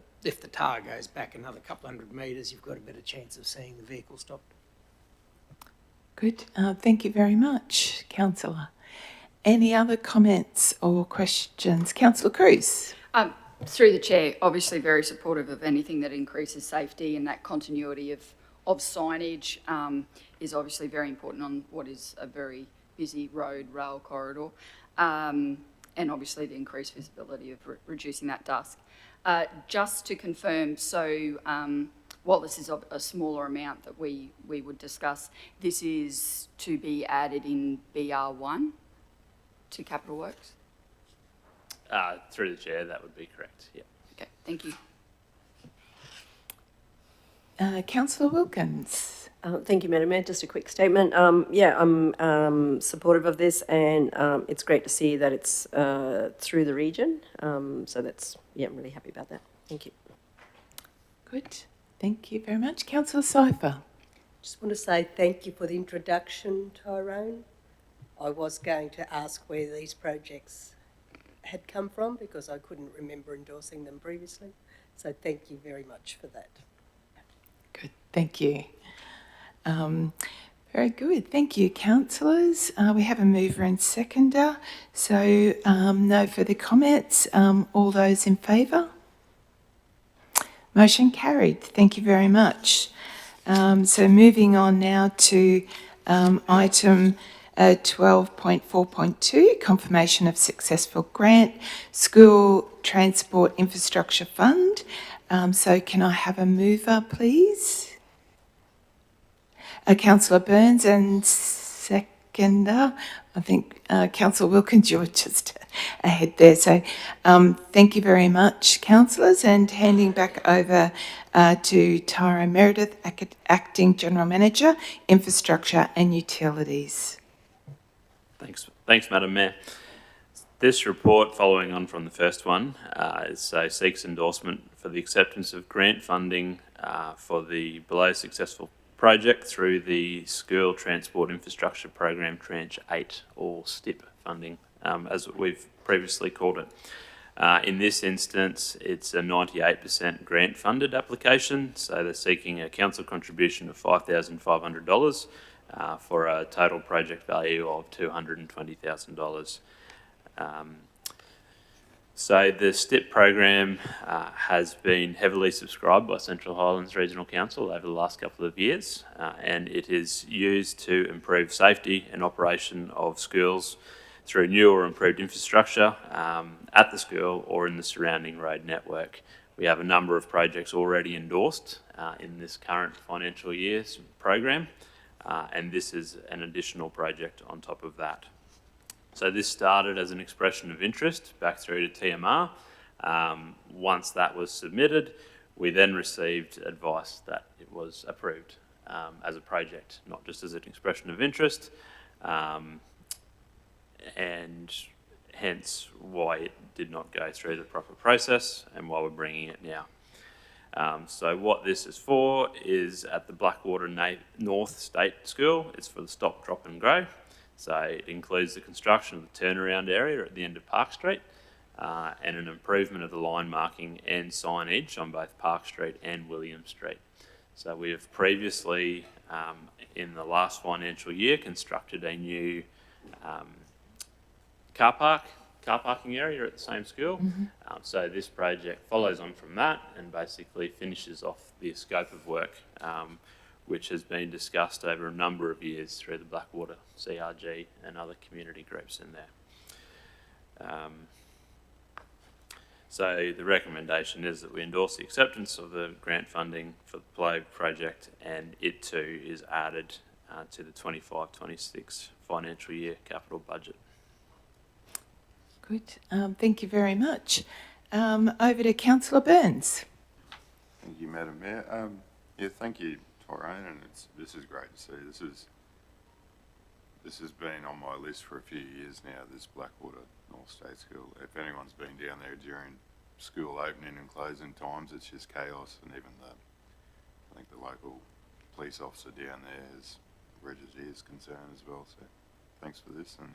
tar goes back another couple hundred metres, you've got a better chance of seeing the vehicle stopped. Good. Thank you very much, Councillor. Any other comments or questions? Councillor Cruz. Through the chair, obviously very supportive of anything that increases safety, and that continuity of signage is obviously very important on what is a very busy rail corridor, and obviously the increased visibility of reducing that dust. Just to confirm, so while this is a smaller amount that we would discuss, this is to be added in BR1 to Capital Works? Through the chair, that would be correct, yeah. Okay, thank you. Councillor Wilkins. Thank you, Madam Mayor. Just a quick statement. Yeah, I'm supportive of this, and it's great to see that it's through the region. So that's, yeah, I'm really happy about that. Thank you. Good. Thank you very much. Councillor Cypher. Just want to say thank you for the introduction, Tyrone. I was going to ask where these projects had come from because I couldn't remember endorsing them previously. So thank you very much for that. Good. Thank you. Very good. Thank you, councillors. We have a mover and seconder. So no further comments. All those in favour? Motion carried. Thank you very much. So moving on now to item 12.4.2, confirmation of successful grant, School Transport Infrastructure Fund. So can I have a mover, please? Councillor Burns, and seconder, I think Councillor Wilkins, you're just ahead there. So thank you very much, councillors, and handing back over to Tara Meredith, Acting General Manager, Infrastructure and Utilities. Thanks, Madam Mayor. This report, following on from the first one, seeks endorsement for the acceptance of grant funding for the below successful project through the School Transport Infrastructure Program Tranche 8, or STIP funding, as we've previously called it. In this instance, it's a 98% grant funded application, so they're seeking a council contribution of $5,500 for a total project value of $220,000. So the STIP program has been heavily subscribed by Central Highlands Regional Council over the last couple of years, and it is used to improve safety and operation of schools through new or improved infrastructure at the school or in the surrounding road network. We have a number of projects already endorsed in this current financial year's program, and this is an additional project on top of that. So this started as an expression of interest back through to TMR. Once that was submitted, we then received advice that it was approved as a project, not just as an expression of interest, and hence why it did not go through the proper process and why we're bringing it now. So what this is for is at the Blackwater North State School. It's for the stop, drop and go. So it includes the construction of the turnaround area at the end of Park Street and an improvement of the line marking and signage on both Park Street and William Street. So we have previously, in the last financial year, constructed a new car parking area at the same school. So this project follows on from that and basically finishes off the scope of work which has been discussed over a number of years through the Blackwater CRG and other community groups in there. So the recommendation is that we endorse the acceptance of the grant funding for the Play project, and it too is added to the 25-26 financial year capital budget. Good. Thank you very much. Over to Councillor Burns. Thank you, Madam Mayor. Yeah, thank you, Tyrone, and this is great to see. This has been on my list for a few years now, this Blackwater North State School. If anyone's been down there during school opening and closing times, it's just chaos, and even I think the local police officer down there has registered his concern as well. So thanks for this, and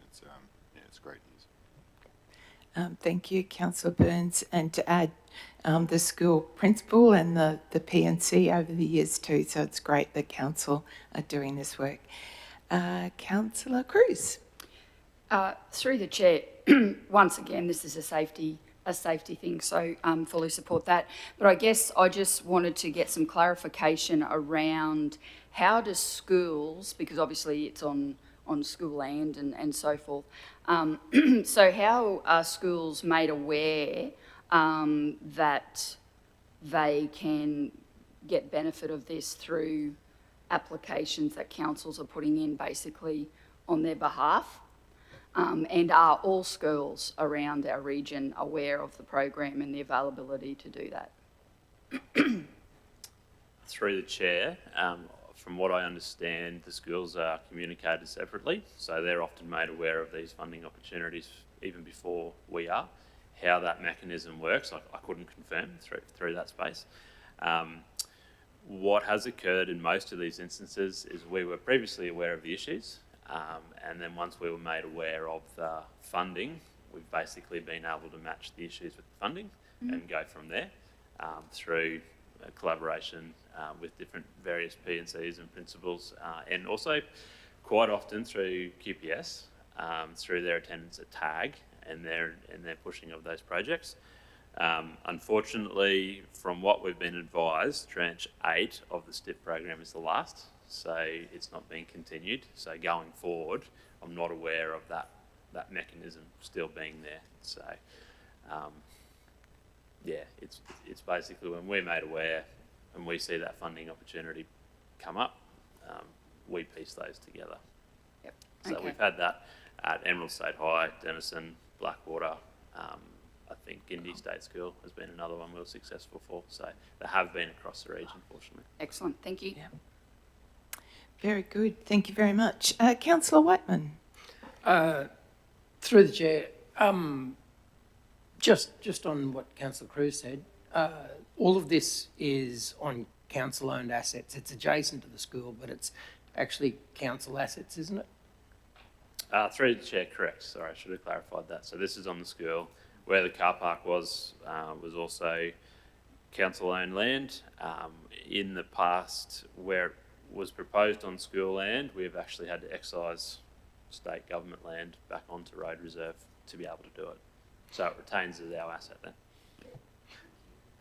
it's great news. Thank you, Councillor Burns, and to add the school principal and the P&C over the years too, so it's great that council are doing this work. Councillor Cruz. Through the chair, once again, this is a safety thing, so fully support that. But I guess I just wanted to get some clarification around how do schools, because obviously it's on school land and so forth, so how are schools made aware that they can get benefit of this through applications that councils are putting in basically on their behalf? And are all schools around our region aware of the program and the availability to do that? Through the chair, from what I understand, the schools are communicated separately, so they're often made aware of these funding opportunities even before we are. How that mechanism works, I couldn't confirm through that space. What has occurred in most of these instances is we were previously aware of the issues, and then once we were made aware of the funding, we've basically been able to match the issues with the funding and go from there through collaboration with different various P&Cs and principals, and also quite often through QPS, through their attendance at TAG and their pushing of those projects. Unfortunately, from what we've been advised, tranche 8 of the STIP program is the last, so it's not being continued. So going forward, I'm not aware of that mechanism still being there. So yeah, it's basically when we're made aware and we see that funding opportunity come up, we piece those together. Yep. So Okay. we've had that at Emerald State High, Denison, Blackwater. I think Gindi State School has been another one we were successful for. So they have been across the region, fortunately. Excellent, thank you. Yeah. Very good. Thank you very much. Councillor Whiteman. Through the chair, just on what Councillor Cruz said, all of this is on council-owned assets. It's adjacent to the school, but it's actually council assets, isn't it? Through the chair, correct. Sorry, I should have clarified that. So this is on the school. Where the car park was also council-owned land. In the past, where it was proposed on school land, we've actually had to excise state government land back onto road reserve to be able to do it. So it retains as our asset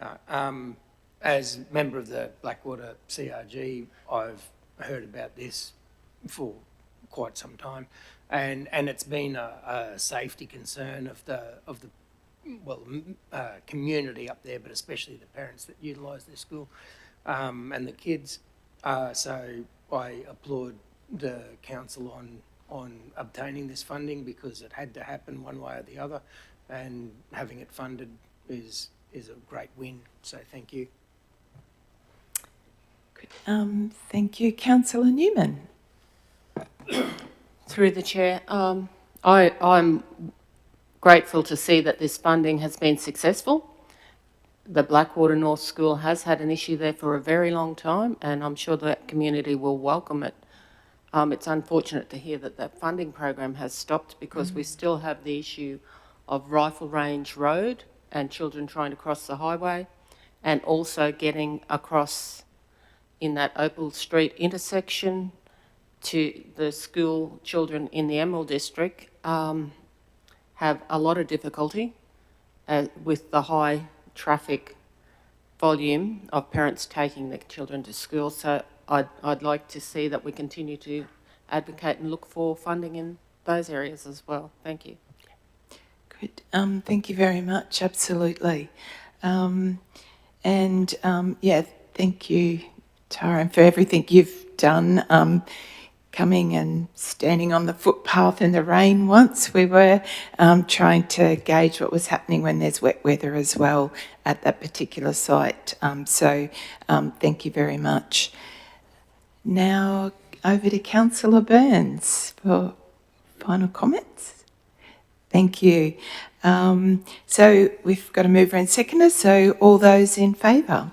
then. As member of the Blackwater CRG, I've heard about this for quite some time, and it's been a safety concern of the community up there, but especially the parents that utilise their school and the kids. So I applaud the council on obtaining this funding, because it had to happen one way or the other, and having it funded is a great win. So thank you. Good. Thank you, Councillor Newman. Through the chair, I'm grateful to see that this funding has been successful. The Blackwater North School has had an issue there for a very long time, and I'm sure that community will welcome it. It's unfortunate to hear that that funding program has stopped, because we still have the issue of Rifle Range Road and children trying to cross the highway, and also getting across in that Opal Street intersection to the school. Children in the Emerald District have a lot of difficulty with the high traffic volume of parents taking their children to school. So I'd like to see that we continue to advocate and look for funding in those areas as well. Thank you. Good. Thank you very much. Absolutely. Thank you, Tara, for everything you've done. Coming and standing on the footpath in the rain once. We were trying to gauge what was happening when there's wet weather as well at that particular site. Thank you very much. Now over to Councillor Burns for final comments. Thank you. So we've got a mover and seconder, so all those in favour?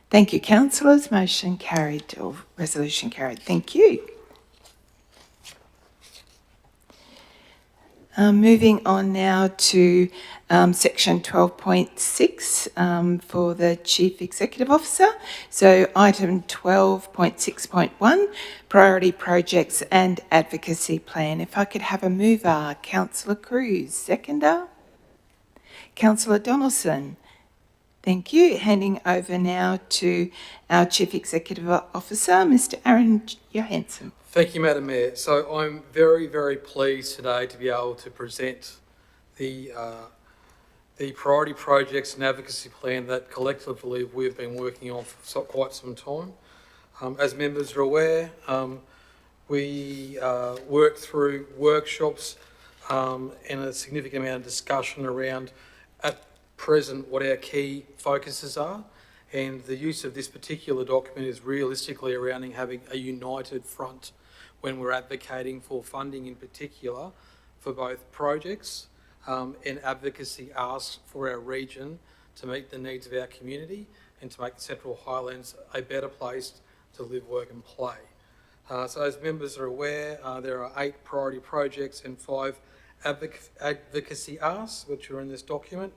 Thank you, councillors. Motion carried, or resolution carried. Thank you. Moving on now to section 12.6 for the Chief Executive Officer. So item 12.6.1, Priority Projects and Advocacy Plan. If I could have a mover, Councillor Cruz. Seconder, Councillor Donaldson. Thank you. Handing over now to our Chief Executive Officer, Mr. Aaron Johansson. Thank you, Madam Mayor. So I'm very, very pleased today to be able to present the priority projects and advocacy plan that collectively we've been working on for quite some time. As members are aware, we worked through workshops and a significant amount of discussion around at present what our key focuses are, and the use of this particular document is realistically around having a united front when we're advocating for funding in particular for both projects and advocacy asks for our region to meet the needs of our community and to make the Central Highlands a better place to live, work and play. So as members are aware, there are 8 priority projects and 5 advocacy asks which are in this document.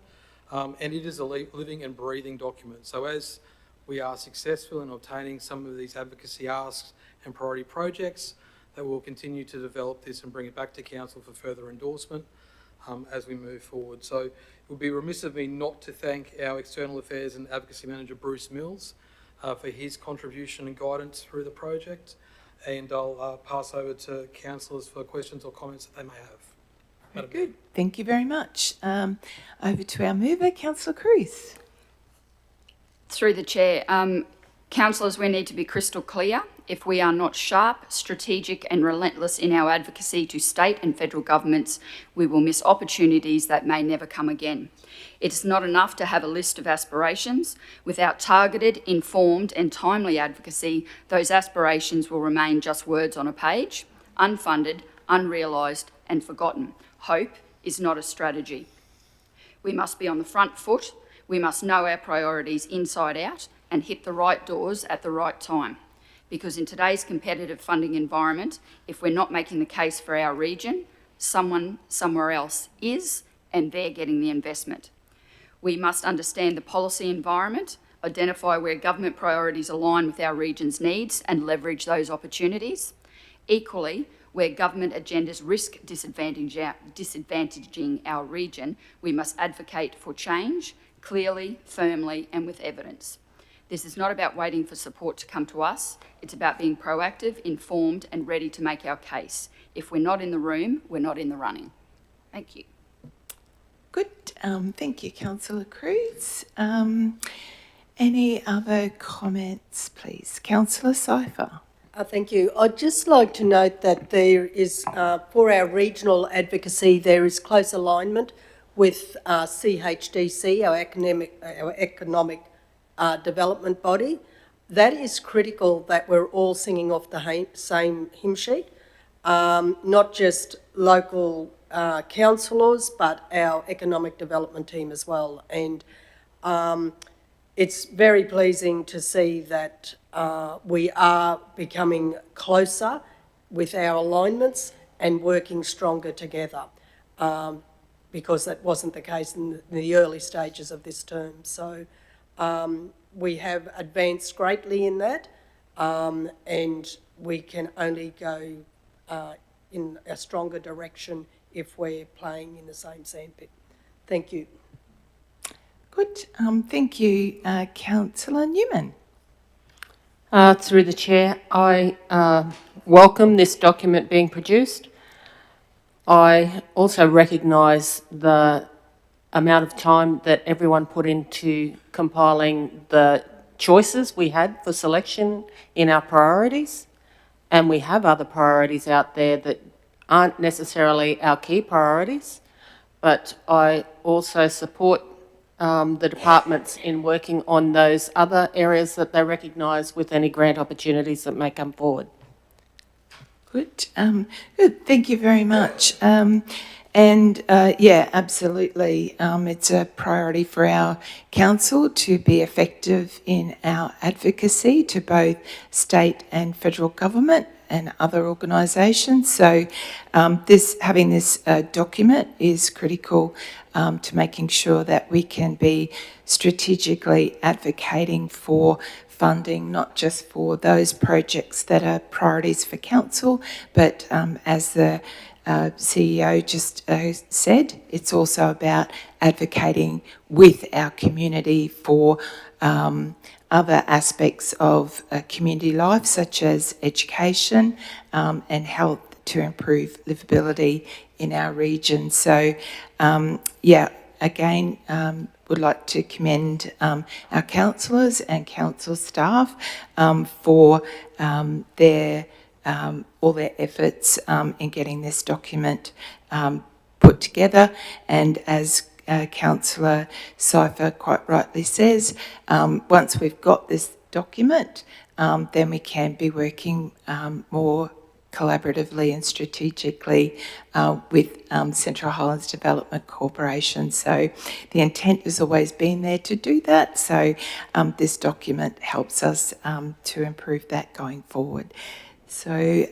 And it is a living and breathing document. So as we are successful in obtaining some of these advocacy asks and priority projects, that we'll continue to develop this and bring it back to Council for further endorsement as we move forward. So it would be remiss of me not to thank our External Affairs and Advocacy Manager, Bruce Mills, for his contribution and guidance through the project. And I'll pass over to councillors for questions or comments that they may have. Very good. Thank you very much. Over to our mover, Councillor Cruz. Through the chair, councillors, we need to be crystal clear. If we are not sharp, strategic and relentless in our advocacy to state and federal governments, we will miss opportunities that may never come again. It is not enough to have a list of aspirations. Without targeted, informed and timely advocacy, those aspirations will remain just words on a page, unfunded, unrealised and forgotten. Hope is not a strategy. We must be on the front foot. We must know our priorities inside out and hit the right doors at the right time. Because in today's competitive funding environment, if we're not making the case for our region, someone somewhere else is, and they're getting the investment. We must understand the policy environment, identify where government priorities align with our region's needs and leverage those opportunities. Equally, where government agendas risk disadvantaging our region, we must advocate for change clearly, firmly and with evidence. This is not about waiting for support to come to us. It's about being proactive, informed and ready to make our case. If we're not in the room, we're not in the running. Thank you. Good. Thank you, Councillor Cruz. Any other comments, please? Councillor Cypher. Thank you. I'd just like to note that there is, for our regional advocacy, there is close alignment with CHDC, our economic development body. That is critical that we're all singing off the same hymn sheet, not just local councillors, but our economic development team as well. And it's very pleasing to see that we are becoming closer with our alignments and working stronger together, because that wasn't the case in the early stages of this term. So we have advanced greatly in that, and we can only go in a stronger direction if we're playing in the same sandpit. Thank you. Good. Thank you, Councillor Newman. Through the chair, I welcome this document being produced. I also recognise the amount of time that everyone put into compiling the choices we had for selection in our priorities, and we have other priorities out there that aren't necessarily our key priorities, but I also support the departments in working on those other areas that they recognise with any grant opportunities that may come forward. Good. Good. Thank you very much. Yeah, absolutely. It's a priority for our council to be effective in our advocacy to both state and federal government and other organisations. So having this document is critical to making sure that we can be strategically advocating for funding, not just for those projects that are priorities for council, but as the CEO just said, it's also about advocating with our community for other aspects of community life, such as education and health, to improve livability in our region. So, yeah, again, would like to commend our councillors and council staff for their all their efforts in getting this document put together. And as Councillor Cypher quite rightly says, once we've got this document, then we can be working more collaboratively and strategically with Central Highlands Development Corporation. So the intent has always been there to do that. So this document helps us to improve that going forward. So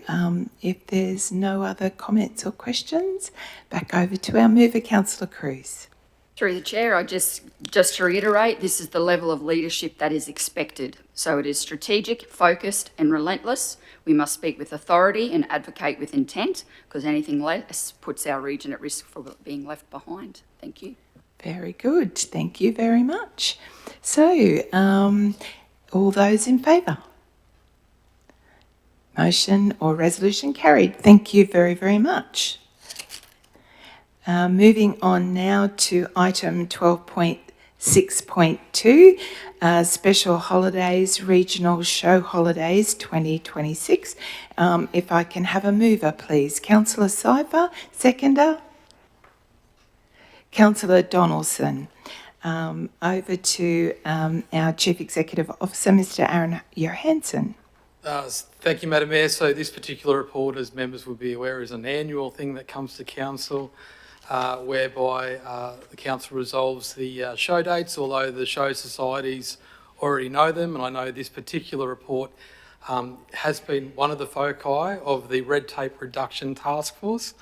if there's no other comments or questions, back over to our mover, Councillor Cruz. Through the chair, I just to reiterate, this is the level of leadership that is expected. So it is strategic, focused and relentless. We must speak with authority and advocate with intent, because anything less puts our region at risk for being left behind. Thank you. Very good. Thank you very much. So all those in favour? Motion or resolution carried. Thank you very, very much. Moving on now to item 12.6.2, Special Holidays, Regional Show Holidays 2026. If I can have a mover, please. Councillor Cypher, seconder. Councillor Donaldson. Over to our Chief Executive Officer, Mr. Aaron Johansson. Thank you, Madam Mayor. So this particular report, as members will be aware, is an annual thing that comes to Council, whereby the Council resolves the show dates, although the show societies already know them. And I know this particular report has been one of the foci of the Red Tape Reduction Task Force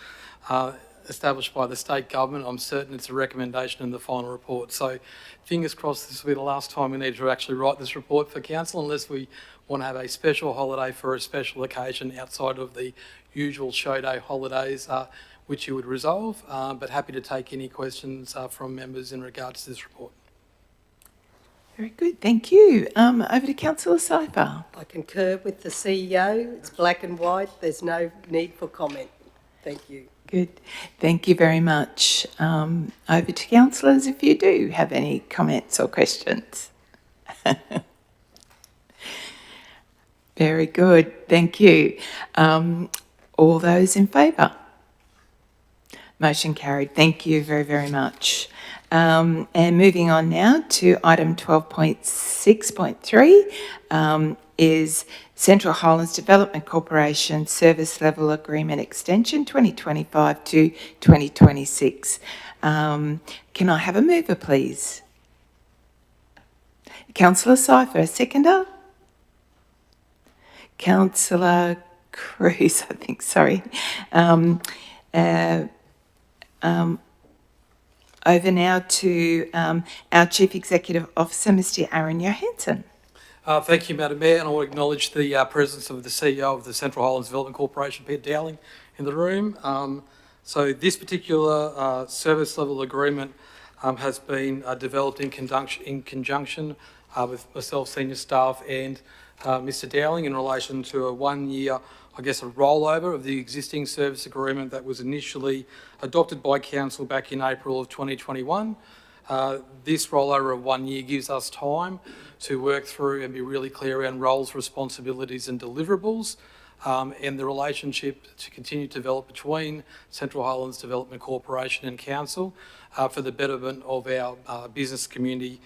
established by the state government. I'm certain it's a recommendation in the final report. So fingers crossed this will be the last time we need to actually write this report for Council, unless we want to have a special holiday for a special occasion outside of the usual show day holidays, which you would resolve. But happy to take any questions from members in regards to this report. Very good, thank you. Over to Councillor Cypher. I concur with the CEO. It's black and white. There's no need for comment. Thank you. Good, thank you very much. Over to councillors if you do have any comments or questions. Very good, thank you. All those in favour? Motion carried. Thank you very, very much. And moving on now to item 12.6.3 is Central Highlands Development Corporation Service Level Agreement Extension 2025 to 2026. Can I have a mover, please? Councillor Cypher, a seconder? Councillor Cruz, I think, sorry. Over now to our Chief Executive Officer, Mr. Aaron Johansson. Thank you, Madam Mayor, and I will acknowledge the presence of the CEO of the Central Highlands Development Corporation, Peter Dowling, in the room. So this particular service level agreement has been developed in conjunction with myself, senior staff, and Mr. Dowling in relation to a 1 year, I guess, a rollover of the existing service agreement that was initially adopted by Council back in April of 2021. This rollover of 1 year gives us time to work through and be really clear around roles, responsibilities and deliverables, and the relationship to continue to develop between Central Highlands Development Corporation and Council for the betterment of our business community,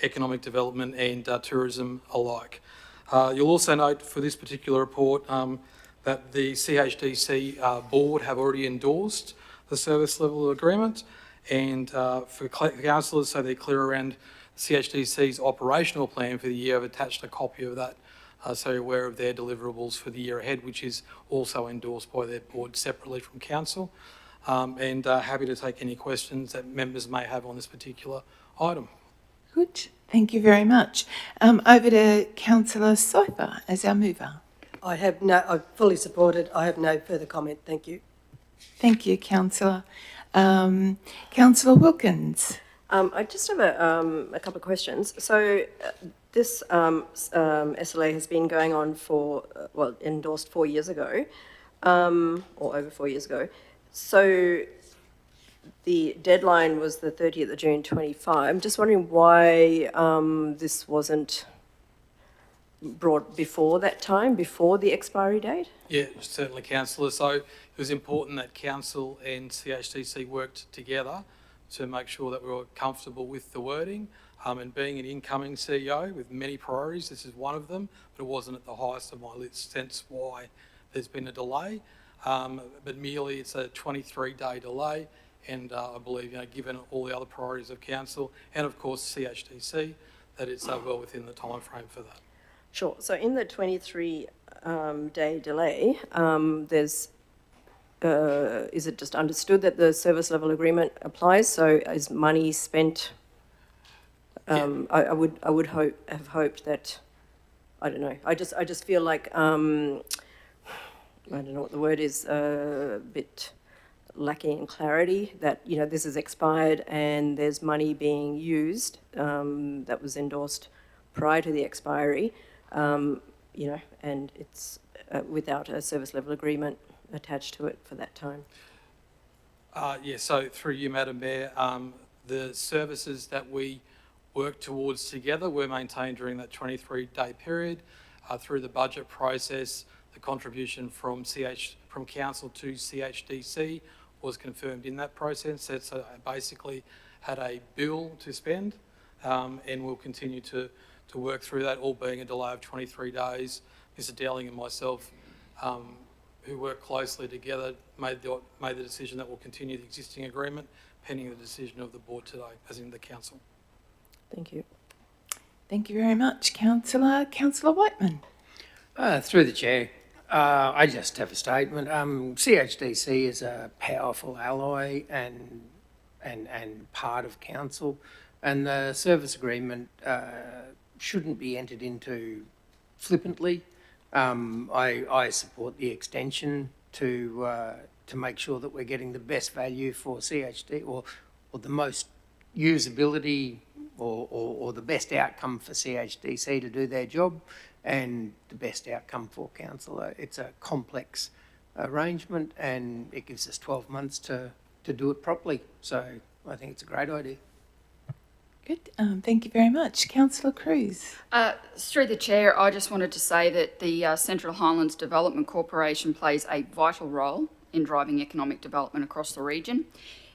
economic development and tourism alike. You'll also note for this particular report that the CHDC board have already endorsed the service level agreement, and for councillors, so they're clear around CHDC's operational plan for the year, I've attached a copy of that so you're aware of their deliverables for the year ahead, which is also endorsed by their board separately from council, and happy to take any questions that members may have on this particular item. Good, thank you very much. Over to Councillor Cypher as our mover. I fully support it. I have no further comment. Thank you. Thank you, Councillor. Councillor Wilkins. I just have a couple of questions. So this SLA has been going on for, endorsed 4 years ago, or over 4 years ago. So the deadline was the 30th of June 25. I'm just wondering why this wasn't brought before that time, before the expiry date? Yeah, certainly, Councillor. So it was important that Council and CHDC worked together to make sure that we were comfortable with the wording. And being an incoming CEO with many priorities, this is one of them, but it wasn't at the highest of my list, hence why there's been a delay. But merely it's a 23-day delay, and I believe, given all the other priorities of Council and of course CHDC, that it's well within the time frame for that. Sure. So in the 23-day delay, is it just understood that the service level agreement applies? So is money spent? I would have hoped that, I don't know. I just feel like I don't know what the word is, a bit lacking in clarity that this is expired and there's money being used that was endorsed prior to the expiry. And it's without a service level agreement attached to it for that time. So through you, Madam Mayor, the services that we worked towards together were maintained during that 23-day period. Through the budget process, the contribution from Council to CHDC was confirmed in that process. So I basically had a bill to spend, and we'll continue to work through that, all being a delay of 23 days. Mr. Dowling and myself, who work closely together, made the decision that we'll continue the existing agreement pending the decision of the board today, as in the council. Thank you. Thank you very much, Councillor. Councillor Whiteman. Through the chair, I just have a statement. CHDC is a powerful ally and part of council, and the service agreement shouldn't be entered into flippantly. I support the extension to make sure that we're getting the best value for CHD or the most usability or the best outcome for CHDC to do their job and the best outcome for council. It's a complex arrangement and it gives us 12 months to do it properly. So I think it's a great idea. Good. Thank you very much. Councillor Cruz. Through the chair, I just wanted to say that the Central Highlands Development Corporation plays a vital role in driving economic development across the region.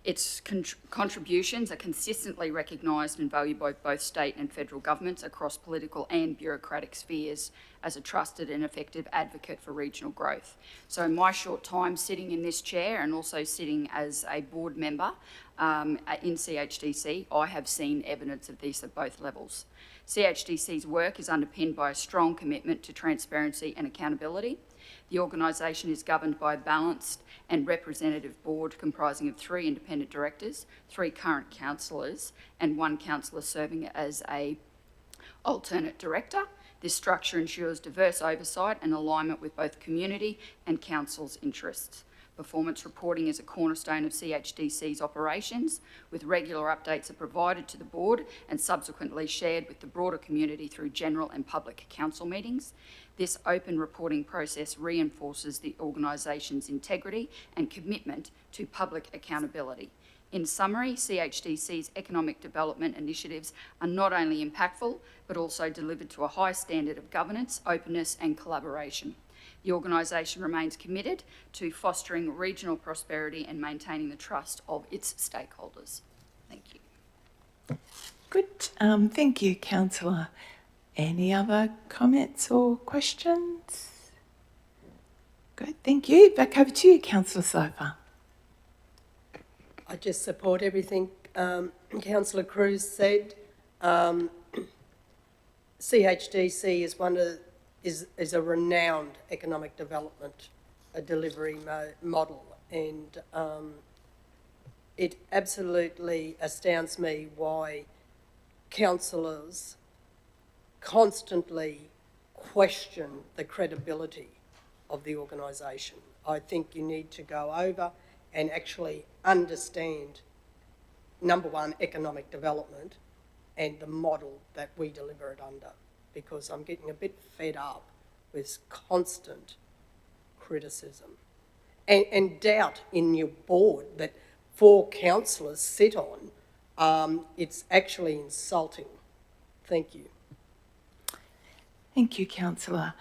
Its contributions are consistently recognised and valued by both state and federal governments across political and bureaucratic spheres as a trusted and effective advocate for regional growth. So in my short time sitting in this chair and also sitting as a board member in CHDC, I have seen evidence of this at both levels. CHDC's work is underpinned by a strong commitment to transparency and accountability. The organisation is governed by a balanced and representative board comprising of 3 independent directors, 3 current councillors and 1 councillor serving as an alternate director. This structure ensures diverse oversight and alignment with both community and council's interests. Performance reporting is a cornerstone of CHDC's operations, with regular updates are provided to the board and subsequently shared with the broader community through general and public council meetings. This open reporting process reinforces the organisation's integrity and commitment to public accountability. In summary, CHDC's economic development initiatives are not only impactful, but also delivered to a high standard of governance, openness and collaboration. The organisation remains committed to fostering regional prosperity and maintaining the trust of its stakeholders. Thank you. Good. Thank you, Councillor. Any other comments or questions? Good. Thank you. Back over to you, Councillor Soper. I just support everything Councillor Cruz said. CHDC is a renowned economic development delivery model, and it absolutely astounds me why councillors constantly question the credibility of the organisation. I think you need to go over and actually understand, number one, economic development and the model that we deliver it under, because I'm getting a bit fed up with constant criticism and doubt in your board that 4 councillors sit on. It's actually insulting. Thank you. Thank you, Councillor.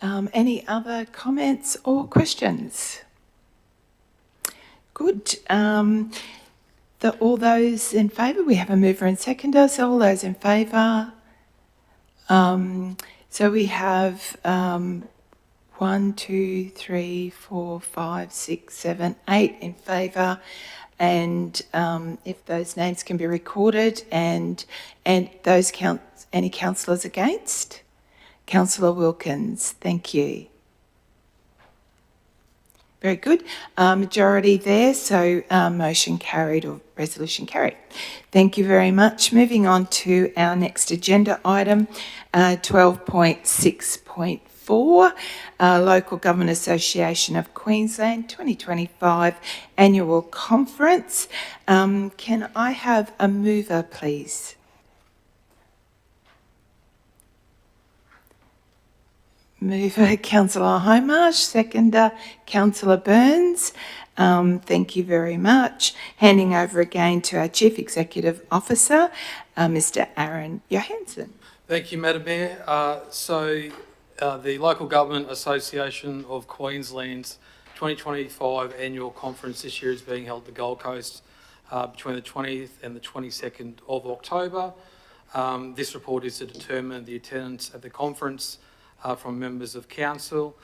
Any other comments or questions? Good. All those in favour, we have a mover and seconder, so all those in favour. So we have 1, 2, 3, 4, 5, 6, 7, 8 in favour, and if those names can be recorded, and those any councillors against? Councillor Wilkins, thank you. Very good. Majority there, so motion carried or resolution carried. Thank you very much. Moving on to our next agenda item, 12.6.4, Local Government Association of Queensland 2025 Annual Conference. Can I have a mover, please? Mover, Councillor Homarsh. Seconder, Councillor Burns. Thank you very much. Handing over again to our Chief Executive Officer, Mr. Aaron Johansson. Thank you, Madam Mayor. The Local Government Association of Queensland's 2025 annual conference this year is being held at the Gold Coast between the 20th and the 22nd of October. This report is to determine the attendance at the conference from members of council.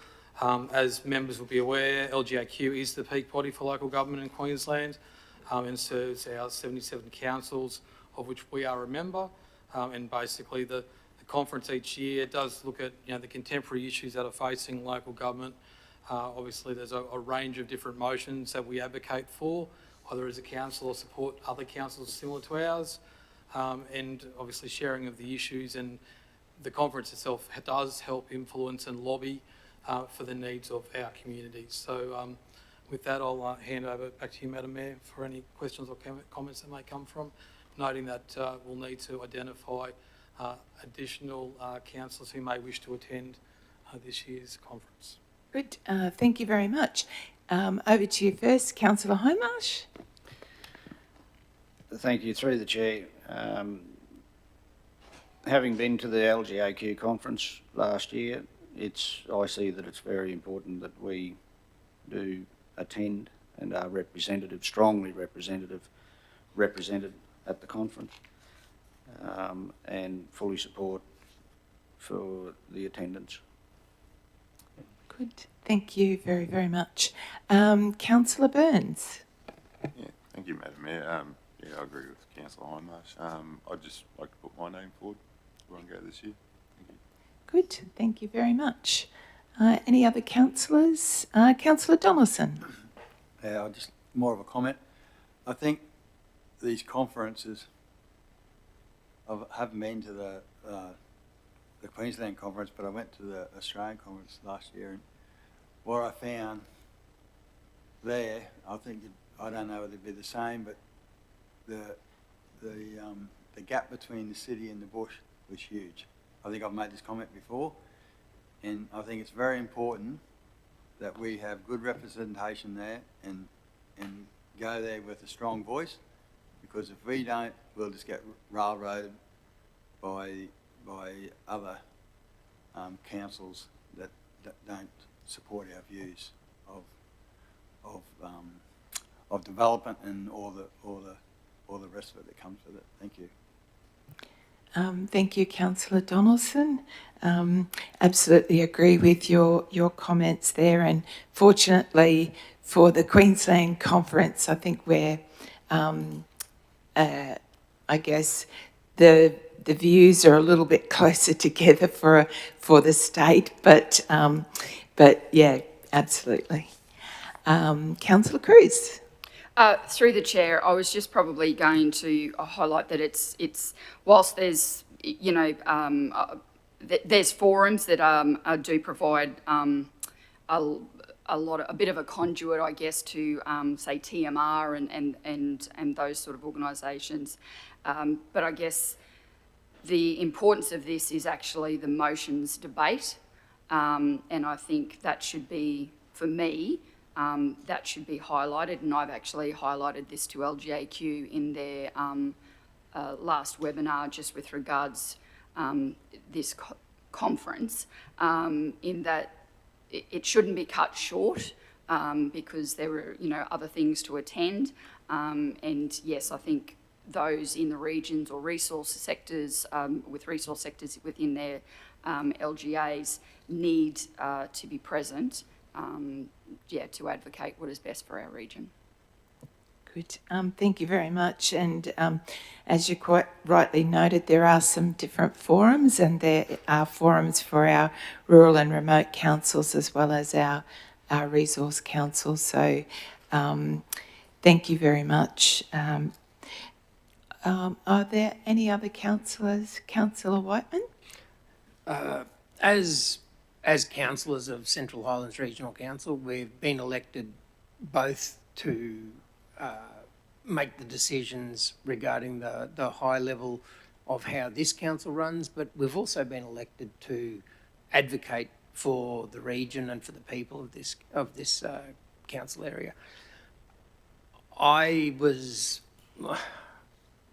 As members will be aware, LGAQ is the peak body for local government in Queensland and serves our 77 councils, of which we are a member. And basically the conference each year does look at the contemporary issues that are facing local government. Obviously there's a range of different motions that we advocate for, either as a council or support other councils similar to ours, and obviously sharing of the issues, and the conference itself does help influence and lobby for the needs of our communities. So with that, I'll hand over back to you, Madam Mayor, for any questions or comments that may come from noting that we'll need to identify additional councillors who may wish to attend this year's conference. Good. Thank you very much. Over to you first, Councillor Hindmarsh. Thank you. Through the chair, having been to the LGAQ conference last year, I see that it's very important that we do attend and are strongly represented at the conference, and fully support for the attendance. Good. Thank you very, very much. Councillor Burns. Yeah, thank you, Madam Mayor. Yeah, I agree with Councillor Hindmarsh. I'd just like to put my name forward. We won't go this year. Thank you. Good. Thank you very much. Any other councillors? Councillor Donaldson. Yeah, just more of a comment. I think these conferences, I haven't been to the Queensland conference, but I went to the Australian conference last year, and what I found there, I think I don't know whether it'd be the same, but the gap between the city and the bush was huge. I think I've made this comment before, and I think it's very important that we have good representation there and go there with a strong voice, because if we don't, we'll just get railroaded by other councils that don't support our views of development and all the rest of it that comes with it. Thank you. Thank you, Councillor Donaldson. Absolutely agree with your comments there, and fortunately for the Queensland Conference, I think we're, I guess, the views are a little bit closer together for the state, but yeah, absolutely. Councillor Cruz. Through the chair, I was just probably going to highlight that it's whilst there's there's forums that do provide a bit of a conduit, I guess, to say TMR and those sort of organisations, but I guess the importance of this is actually the motions debate, and I think that should be, for me, that should be highlighted, and I've actually highlighted this to LGAQ in their last webinar just with regards this conference, in that it shouldn't be cut short because there were other things to attend, and yes, I think those in the regions or resource sectors with resource sectors within their LGAs need to be present, to advocate what is best for our region. Good. Thank you very much. And as you quite rightly noted, there are some different forums, and there are forums for our rural and remote councils as well as our resource councils. So thank you very much. Are there any other councillors? Councillor Whiteman? As councillors of Central Highlands Regional Council, we've been elected both to make the decisions regarding the high level of how this council runs, but we've also been elected to advocate for the region and for the people of this council area. I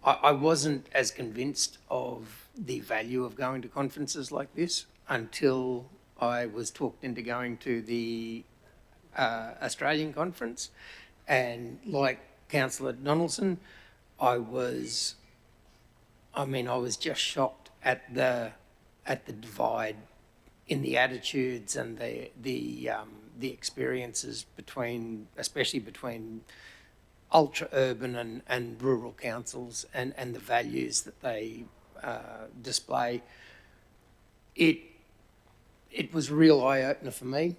wasn't as convinced of the value of going to conferences like this until I was talked into going to the Australian conference, and like Councillor Donaldson, I was just shocked at the divide in the attitudes and the experiences especially between ultra urban and rural councils and the values that they display. It was a real eye-opener for me,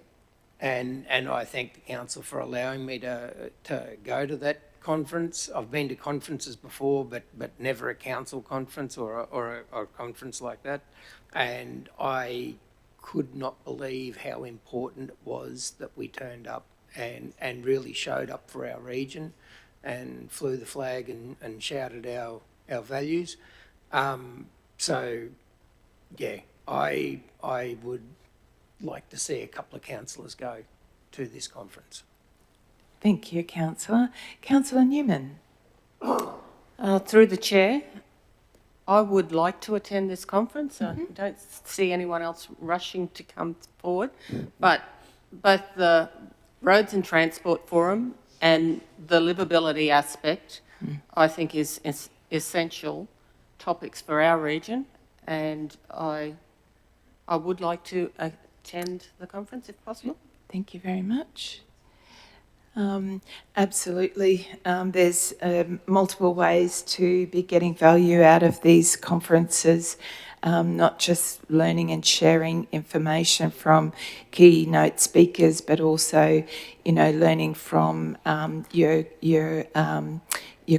and I thank the council for allowing me to go to that conference. I've been to conferences before, but never a council conference or a conference like that, and I could not believe how important it was that we turned up and really showed up for our region and flew the flag and shouted our values. So, yeah, I would like to see a couple of councillors go to this conference. Thank you, Councillor. Councillor Newman. Through the chair, I would like to attend this conference. I don't see anyone else rushing to come forward, but both the Roads and Transport Forum and the livability aspect, I think is essential topics for our region, and I would like to attend the conference if possible. Thank you very much. Absolutely. There's multiple ways to be getting value out of these conferences, not just learning and sharing information from keynote speakers, but also, learning from your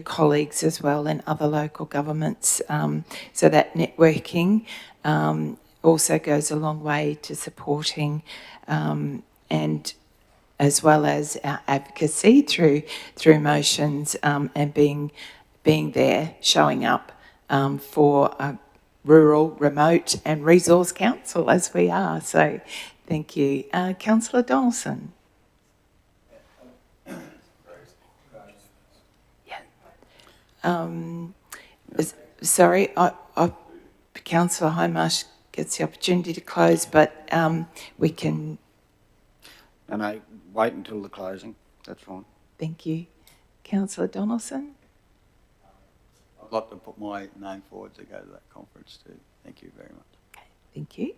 colleagues as well and other local governments. So that networking also goes a long way to supporting and as well as our advocacy through motions and being there, showing up for a rural, remote and resource council as we are. So thank you. Councillor Donaldson. Sorry, Councillor Hindmarsh gets the opportunity to close, but we can... No, wait until the closing. That's fine. Thank you. Councillor Donaldson? I'd like to put my name forward to go to that conference too. Thank you very much. Okay, thank you.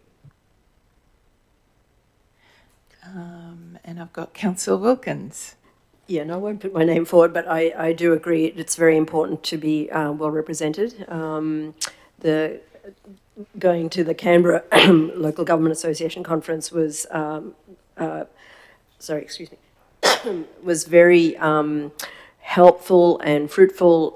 And I've got Councillor Wilkins. Yeah, no, I won't put my name forward, but I do agree it's very important to be well represented. Going to the Canberra Local Government Association conference was, was very helpful and fruitful.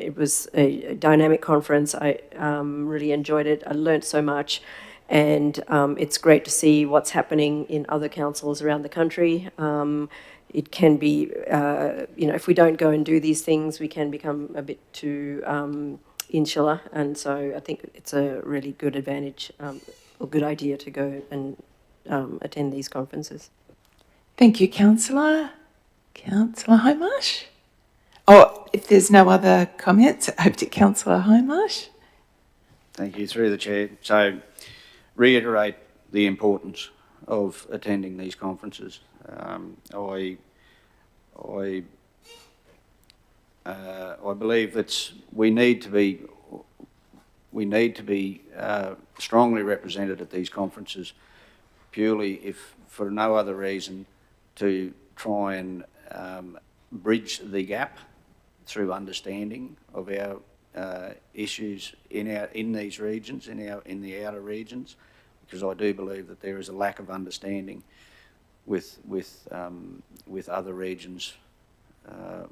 It was a dynamic conference. I really enjoyed it. I learnt so much. And it's great to see what's happening in other councils around the country. It can be, if we don't go and do these things, we can become a bit too insular. And so I think it's a really good advantage, or good idea to go and attend these conferences. Thank you, Councillor. Councillor Hindmarsh? Oh, if there's no other comments, over to Councillor Hindmarsh. Thank you, through the chair. So, reiterate the importance of attending these conferences. I believe that we need to be strongly represented at these conferences, purely if for no other reason to try and bridge the gap through understanding of our issues in these regions, in the outer regions, because I do believe that there is a lack of understanding with other regions,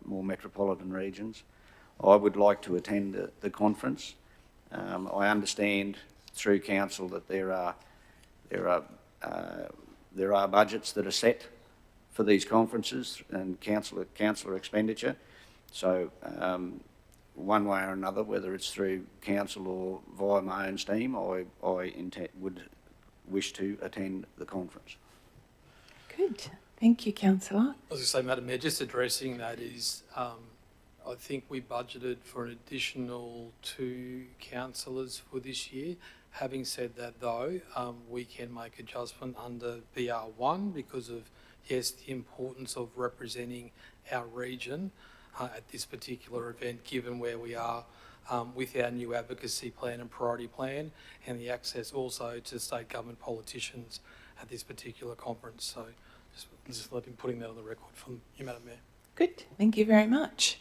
more metropolitan regions. I would like to attend the conference. I understand through council that there are budgets that are set for these conferences and councillor expenditure. So one way or another, whether it's through council or via my own steam, I would wish to attend the conference. Good. Thank you, Councillor. I was going to say, Madam Mayor, just addressing that is, I think we budgeted for an additional 2 councillors for this year. Having said that, though, we can make adjustment under BR1 because of, yes, the importance of representing our region at this particular event, given where we are with our new advocacy plan and priority plan, and the access also to state government politicians at this particular conference. So just let him putting that on the record from you, Madam Mayor. Good. Thank you very much.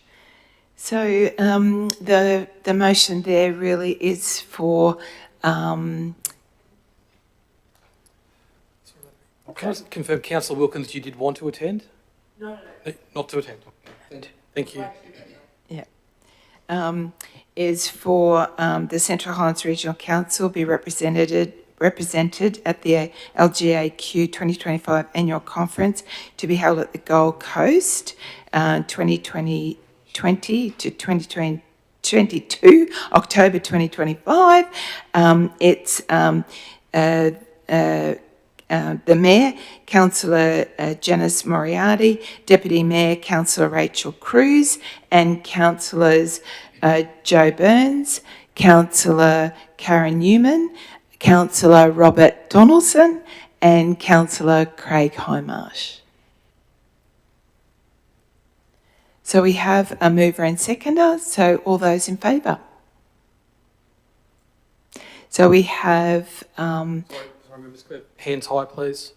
So the motion there really is for... Can I confirm, Councillor Wilkins, you did want to attend? No. Not to attend. Thank you. Yeah. Is for the Central Highlands Regional Council be represented at the LGAQ 2025 Annual Conference to be held at the Gold Coast 2020 to 2022 22, October 2025. It's the Mayor, Councillor Janice Moriarty, Deputy Mayor, Councillor Rachel Cruz, and Councillors Joe Burns, Councillor Karen Newman, Councillor Robert Donaldson, and Councillor Craig Highmarsh. So we have a mover and seconder, so all those in favour? So we have... Sorry, Members Clerk. Hands high, please.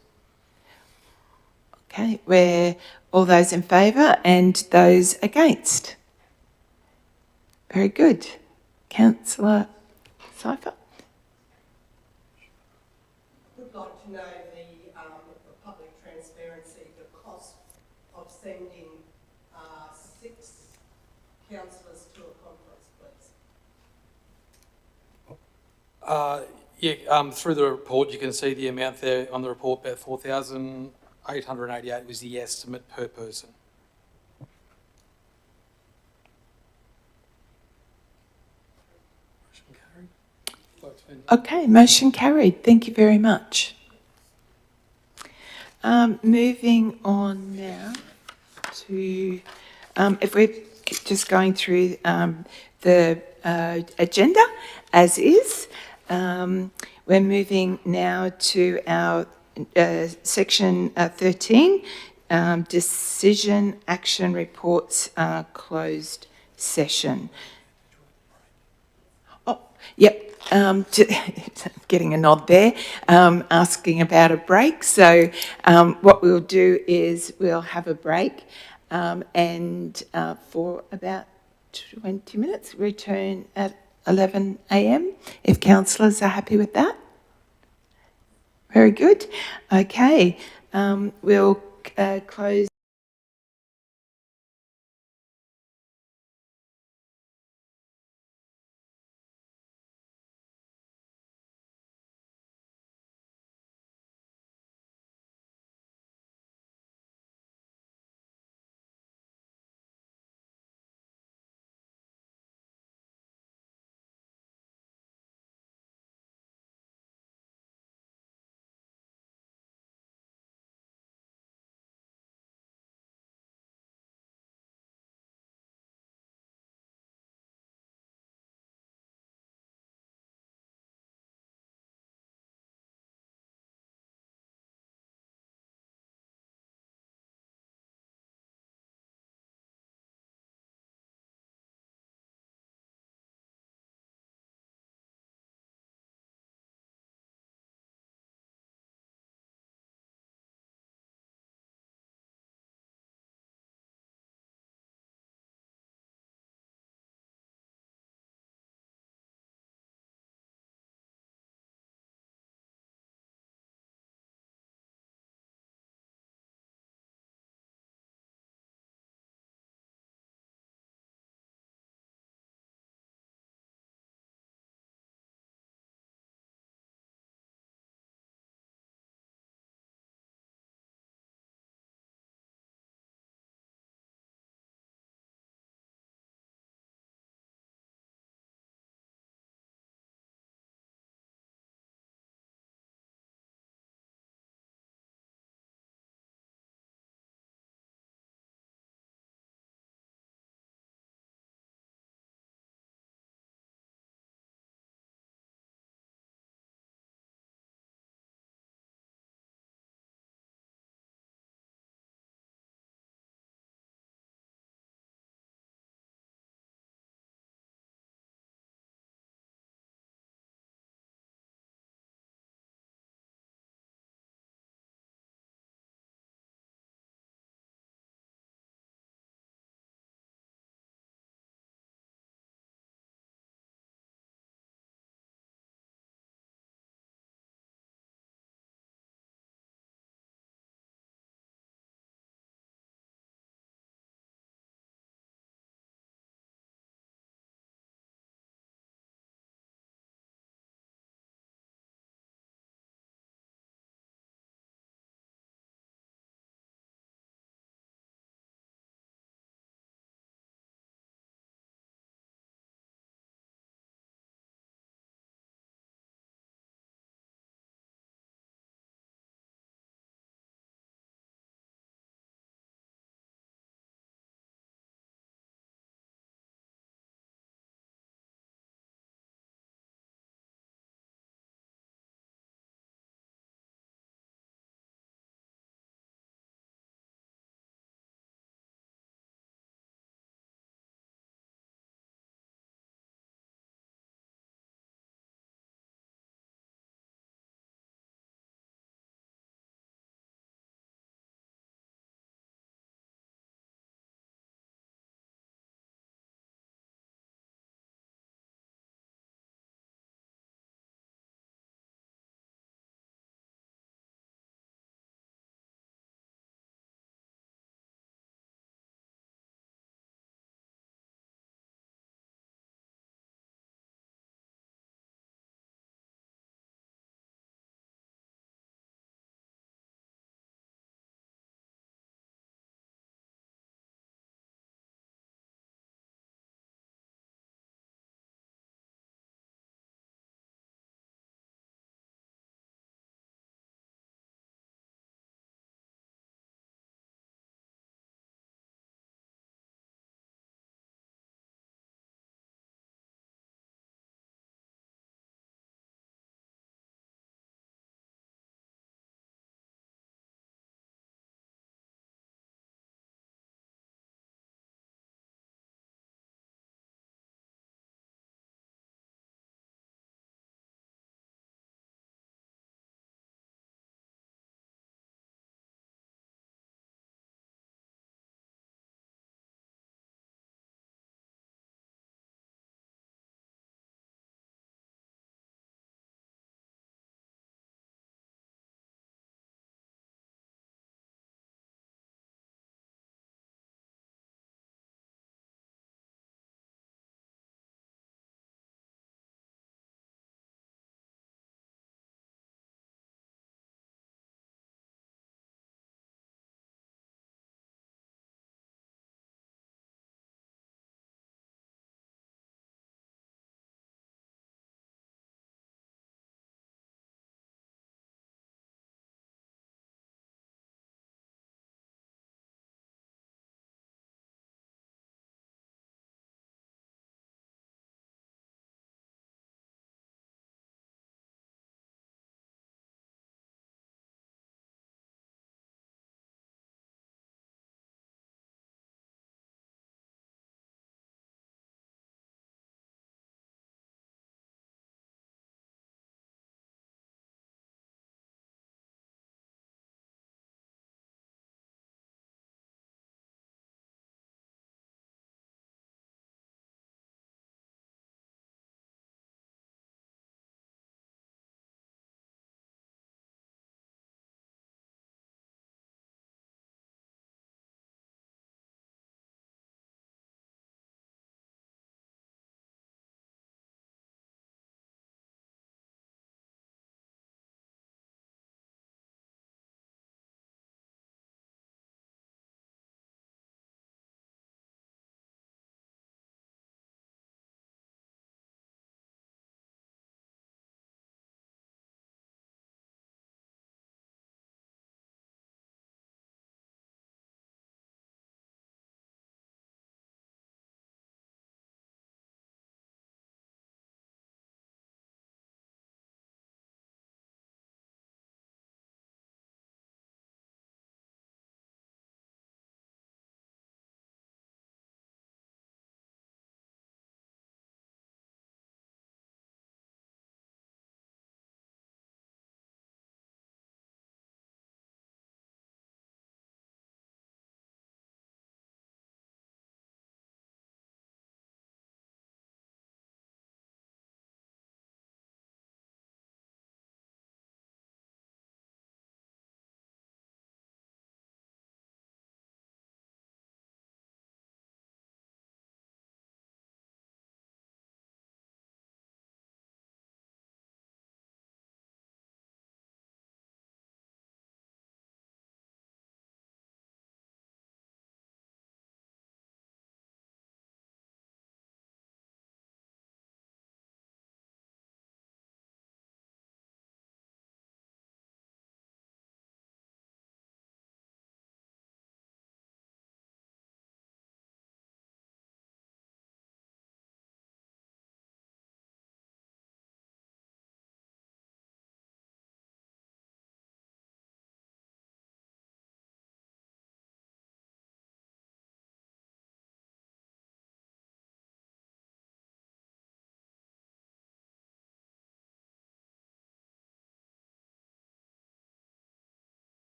Okay, we're all those in favour and those against? Very good. Councillor Cypher? Would like to know the public transparency, the cost of sending 6 councillors to a conference, please. Through the report, you can see the amount there on the report, about 4,888 was the estimate per person. Motion carried. Votes been- Okay, motion carried. Thank you very much. Moving on now to, if we're just going through the agenda as is, we're moving now to our section 13, decision action reports, closed session. Oh, yep. Getting a nod there, asking about a break. So what we'll do is we'll have a break and for about 20 minutes, return at 11 a.m. if councillors are happy with that. Very good. Okay, we'll close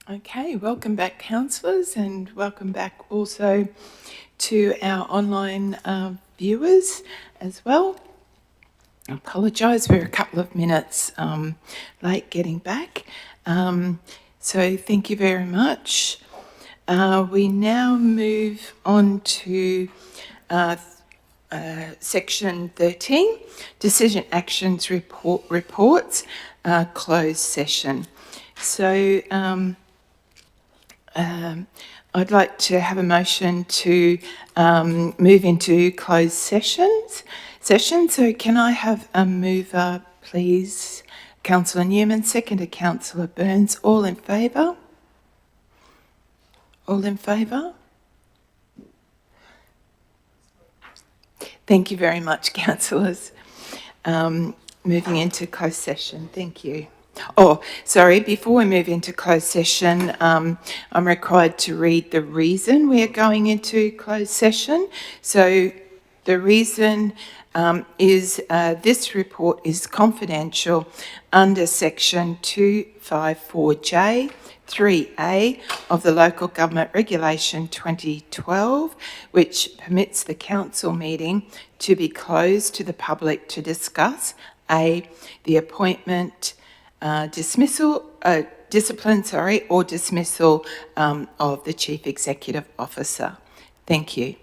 Okay, welcome back, councillors, and welcome back also to our online viewers as well. I apologise, we're a couple of minutes late getting back. So thank you very much. We now move on to section 13, decision actions reports, closed session. So I'd like to have a motion to move into closed session. So can I have a mover, please? Councillor Newman, second to Councillor Burns. All in favour? All in favour? Thank you very much, councillors. Moving into closed session. Thank you. Oh, sorry, before we move into closed session, I'm required to read the reason we are going into closed session. So the reason is this report is confidential under section 254J 3A of the Local Government Regulation 2012, which permits the council meeting to be closed to the public to discuss A, the appointment, discipline, or dismissal of the Chief Executive Officer. Thank you.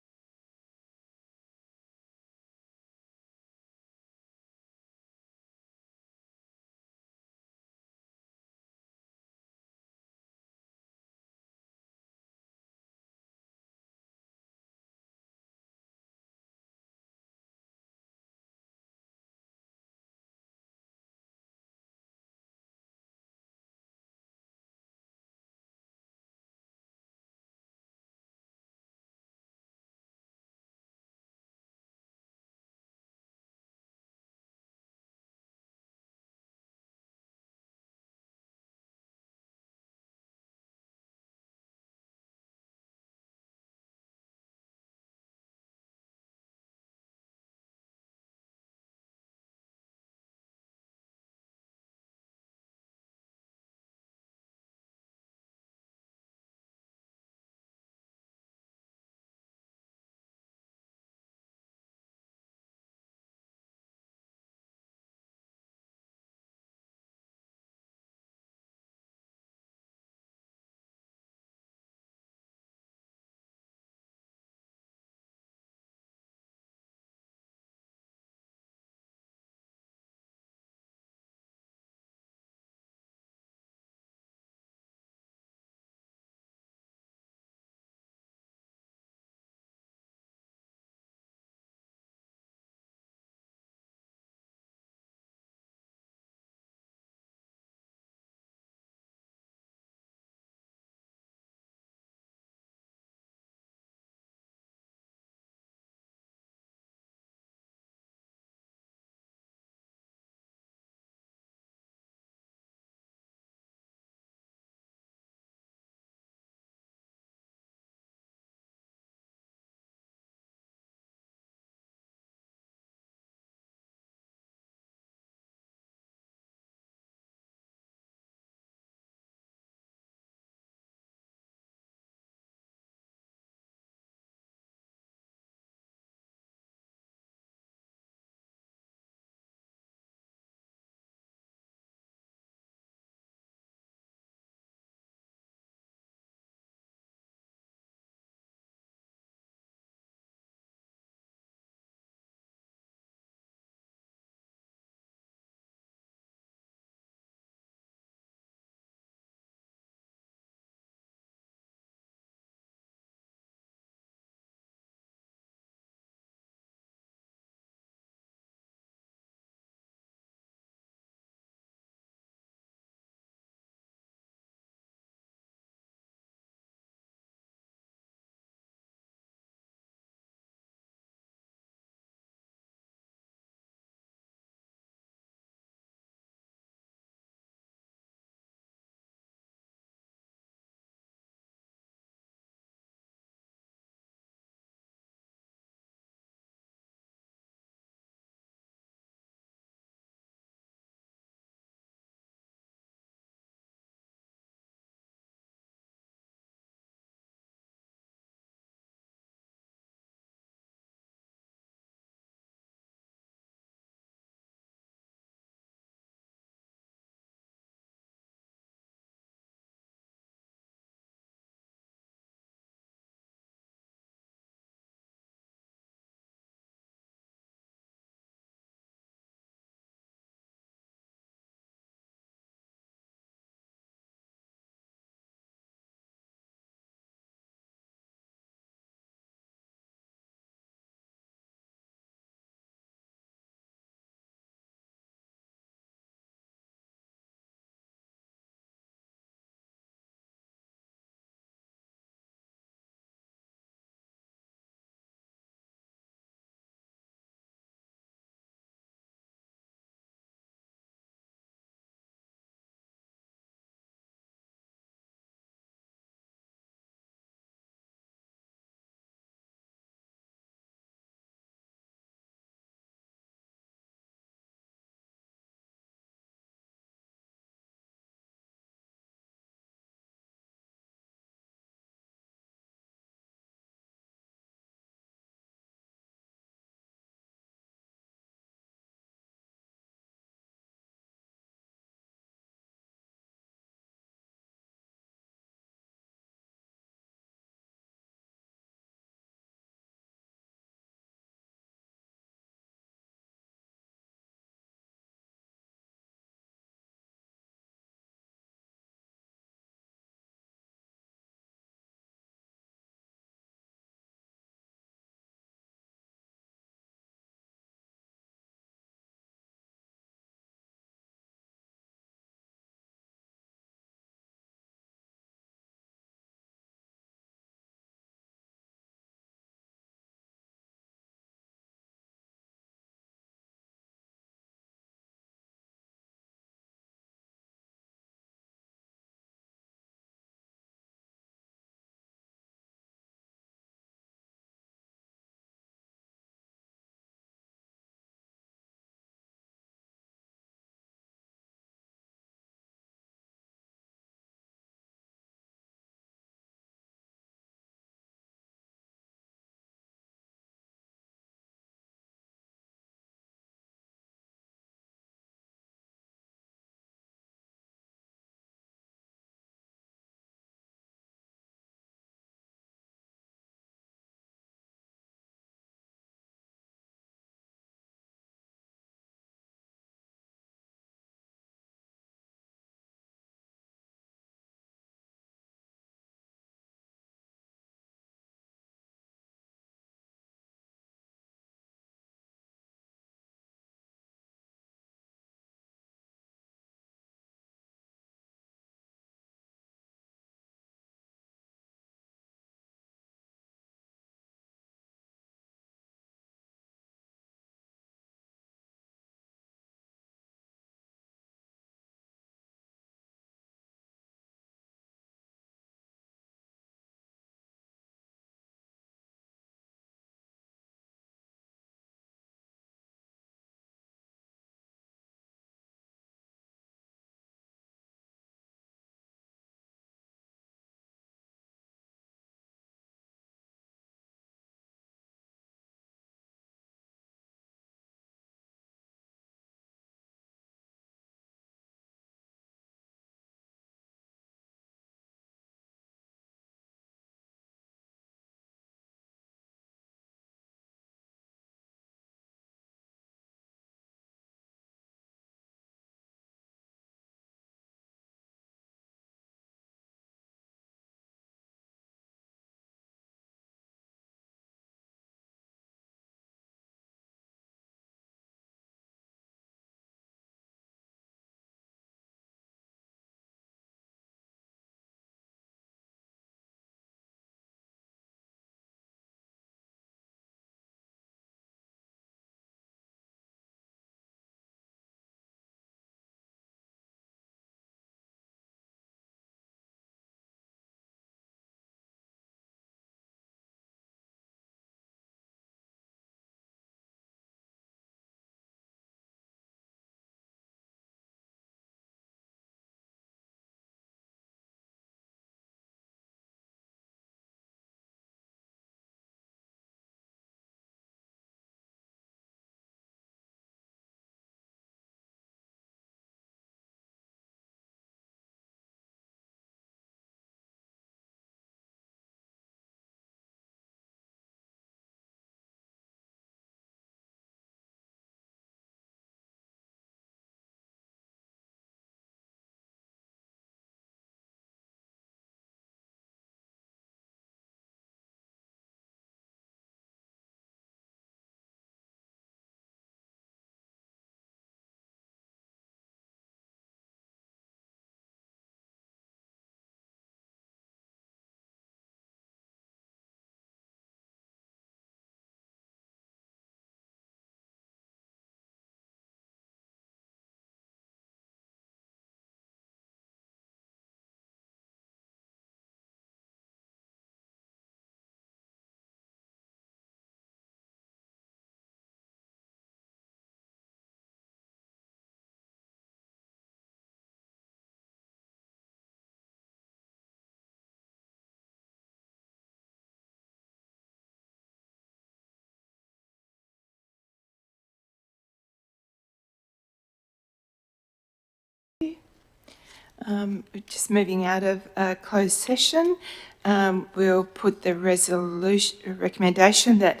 Just moving out of closed session, we'll put the recommendation that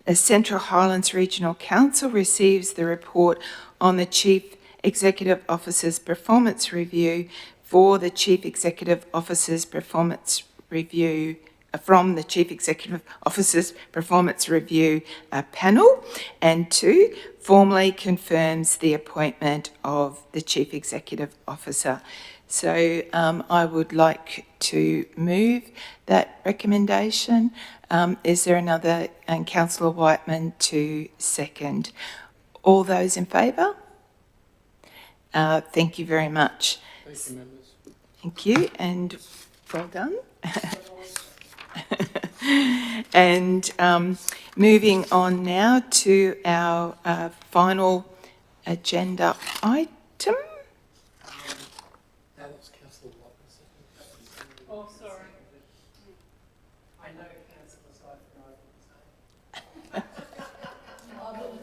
the Central Highlands Regional Council receives the report on the Chief Executive Officer's performance review for the Chief Executive Officer's performance review from the Chief Executive Officer's Performance Review panel, and 2, formally confirms the appointment of the Chief Executive Officer. So I would like to move that recommendation. Is there another, and Councillor Whiteman to second? All those in favour? Thank you very much. Thank you, members. Thank you, and well done. And moving on now to our final agenda item. Oh, sorry. I know councillor Cypher, I will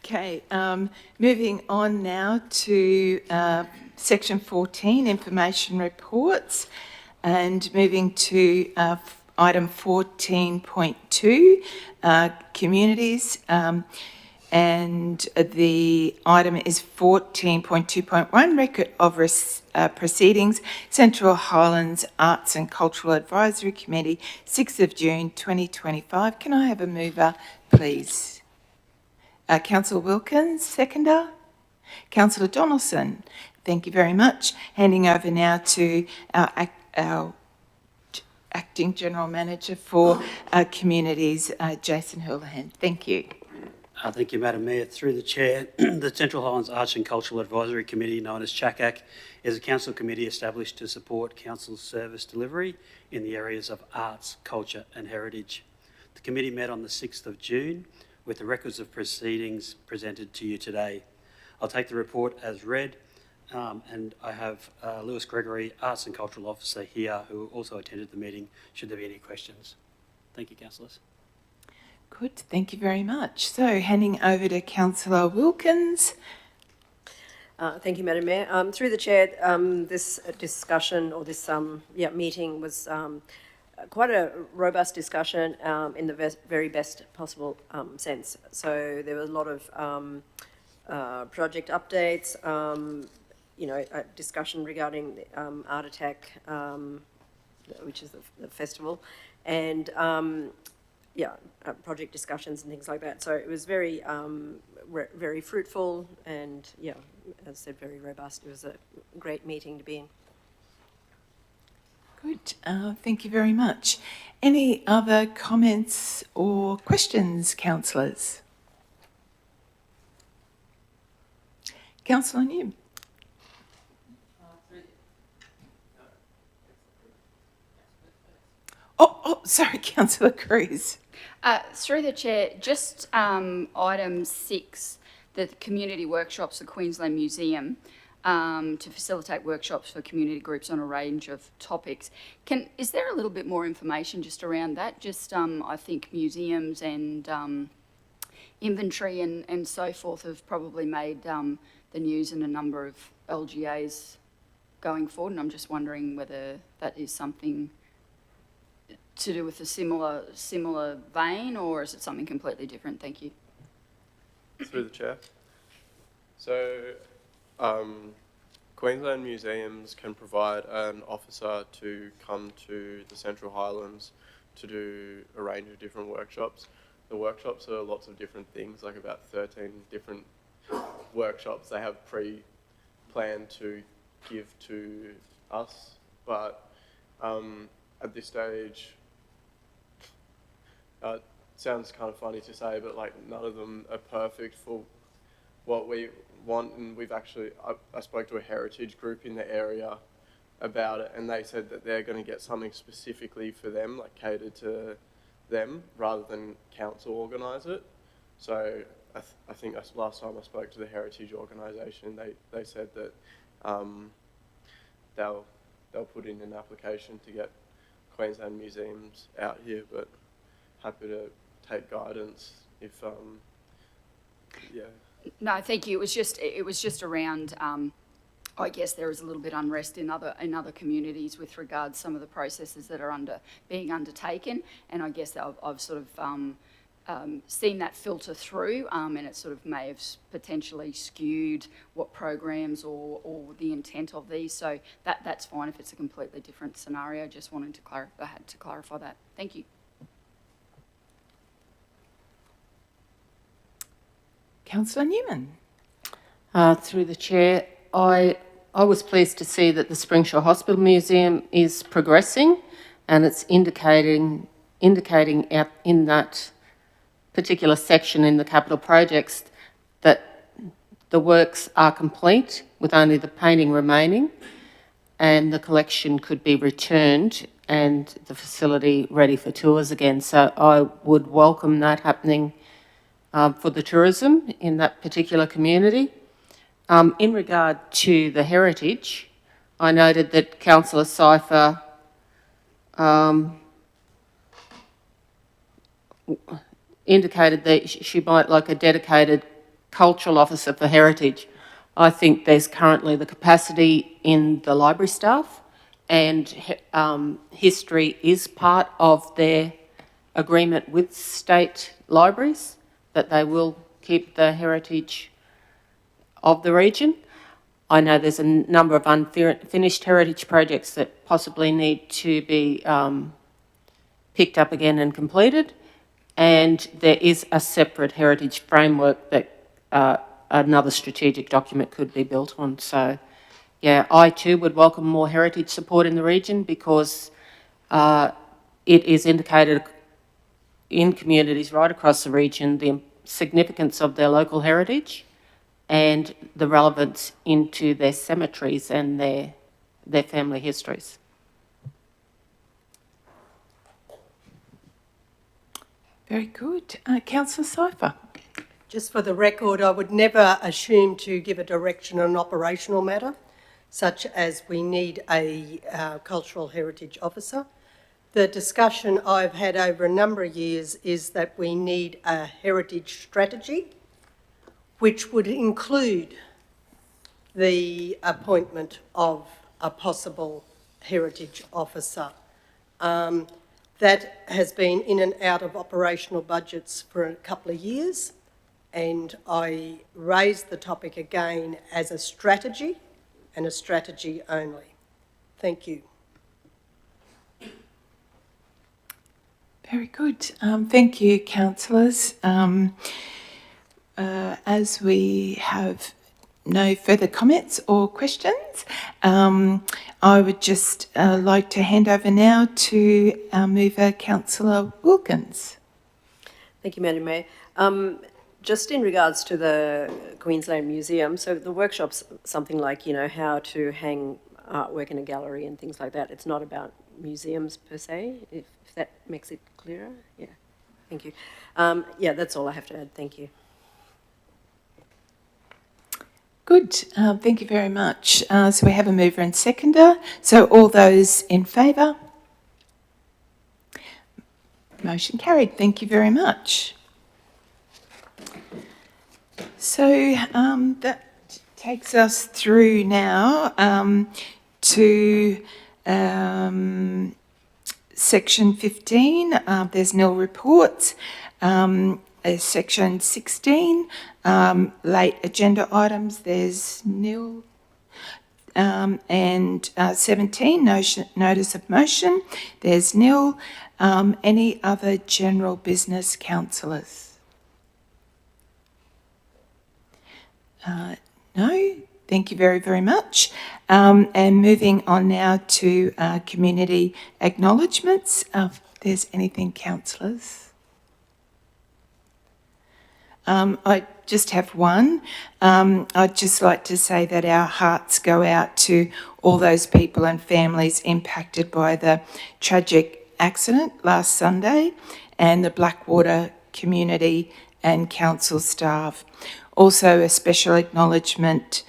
Okay, moving on now to section 14, information reports, and moving to item 14.2, communities, and the item is 14.2.1, record of proceedings, Central Highlands Arts and Cultural Advisory Committee, 6th of June 2025. Can I have a mover, please? Councillor Wilkins, seconder. Councillor Donaldson, thank you very much. Handing over now to our Acting General Manager for Communities, Jason Houlihan. Thank you. Thank you, Madam Mayor. Through the Chair, the Central Highlands Arts and Cultural Advisory Committee, known as CHRC, is a council committee established to support council's service delivery in the areas of arts, culture and heritage. The committee met on the 6th of June with the records of proceedings presented to you today. I'll take the report as read, and I have Lewis Gregory, Arts and Cultural Officer here, who also attended the meeting, should there be any questions. Thank you, councillors. Good, thank you very much. So handing over to Councillor Wilkins. Thank you, Madam Mayor. Through the Chair, this discussion or this meeting was quite a robust discussion in the very best possible sense. So there was a lot of project updates, discussion regarding Art Attack, which is the festival, and project discussions and things like that. So it was very, very fruitful and, as I said, very robust. It was a great meeting to be in. Good, thank you very much. Any other comments or questions, councillors? Councillor New. Oh, sorry, Councillor Cruz. Through the Chair, just item 6, the community workshops at Queensland Museum, to facilitate workshops for community groups on a range of topics. Is there a little bit more information just around that? Just, I think museums and inventory and so forth have probably made the news in a number of LGAs going forward, and I'm just wondering whether that is something to do with a similar vein, or is it something completely different? Thank you. Through the Chair. So, Queensland Museums can provide an officer to come to the Central Highlands to do a range of different workshops. The workshops are lots of different things, like about 13 different workshops they have pre-planned to give to us, but at this stage, it sounds kind of funny to say, but like none of them are perfect for what we want, and we've actually, I spoke to a heritage group in the area about it, and they said that they're going to get something specifically for them, like catered to them, rather than council organise it. So I think that's last time I spoke to the heritage organisation, they said that they'll put in an application to get Queensland Museums out here, but happy to take guidance if No, thank you. It was just around. I guess there is a little bit unrest in other communities with regards some of the processes that are being undertaken, and I guess I've sort of seen that filter through, and it sort of may have potentially skewed what programs or the intent of these. So that's fine if it's a completely different scenario. Just wanted to clarify that. Thank you. Councillor Newman. Through the chair, I was pleased to see that the Springsure Hospital Museum is progressing, and it's indicating out in that particular section in the capital projects that the works are complete with only the painting remaining, and the collection could be returned and the facility ready for tours again. So I would welcome that happening for the tourism in that particular community. In regard to the heritage, I noted that Councillor Cypher indicated that she might like a dedicated cultural officer for heritage. I think there's currently the capacity in the library staff, and history is part of their agreement with state libraries that they will keep the heritage of the region. I know there's a number of unfinished heritage projects that possibly need to be picked up again and completed, and there is a separate heritage framework that another strategic document could be built on. So, yeah, I too would welcome more heritage support in the region, because it is indicated in communities right across the region the significance of their local heritage and the relevance into their cemeteries and their family histories. Very good. Councillor Cypher. Just for the record, I would never assume to give a direction on an operational matter, such as we need a cultural heritage officer. The discussion I've had over a number of years is that we need a heritage strategy, which would include the appointment of a possible heritage officer. That has been in and out of operational budgets for a couple of years, and I raised the topic again as a strategy and a strategy only. Thank you. Very good. Thank you, councillors. As we have no further comments or questions, I would just like to hand over now to our mover, Councillor Wilkins. Thank you, Madam Mayor. Just in regards to the Queensland Museum, so the workshop's something like, how to hang artwork in a gallery and things like that. It's not about museums per se, if that makes it clearer. Yeah, thank you. Yeah, that's all I have to add. Thank you. Good. Thank you very much. So we have a mover and seconder. So all those in favour? Motion carried. Thank you very much. So that takes us through now to section 15. There's nil reports. Section 16, late agenda items, there's nil. And 17, notice of motion, there's nil. Any other general business, councillors? No, thank you very, very much. And moving on now to community acknowledgements. If there's anything, councillors? I just have one. I'd just like to say that our hearts go out to all those people and families impacted by the tragic accident last Sunday, and the Blackwater community and council staff. Also a special acknowledgement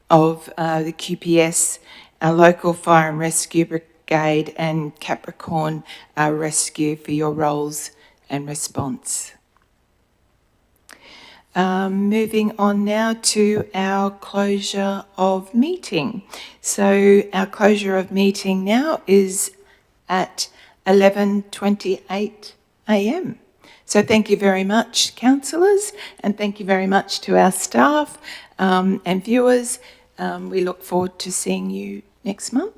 of the QPS, our local fire and rescue brigade, and Capricorn Rescue for your roles and response. Moving on now to our closure of meeting. So our closure of meeting now is at 11:28 a.m. So thank you very much, councillors, and thank you very much to our staff and viewers. We look forward to seeing you next month.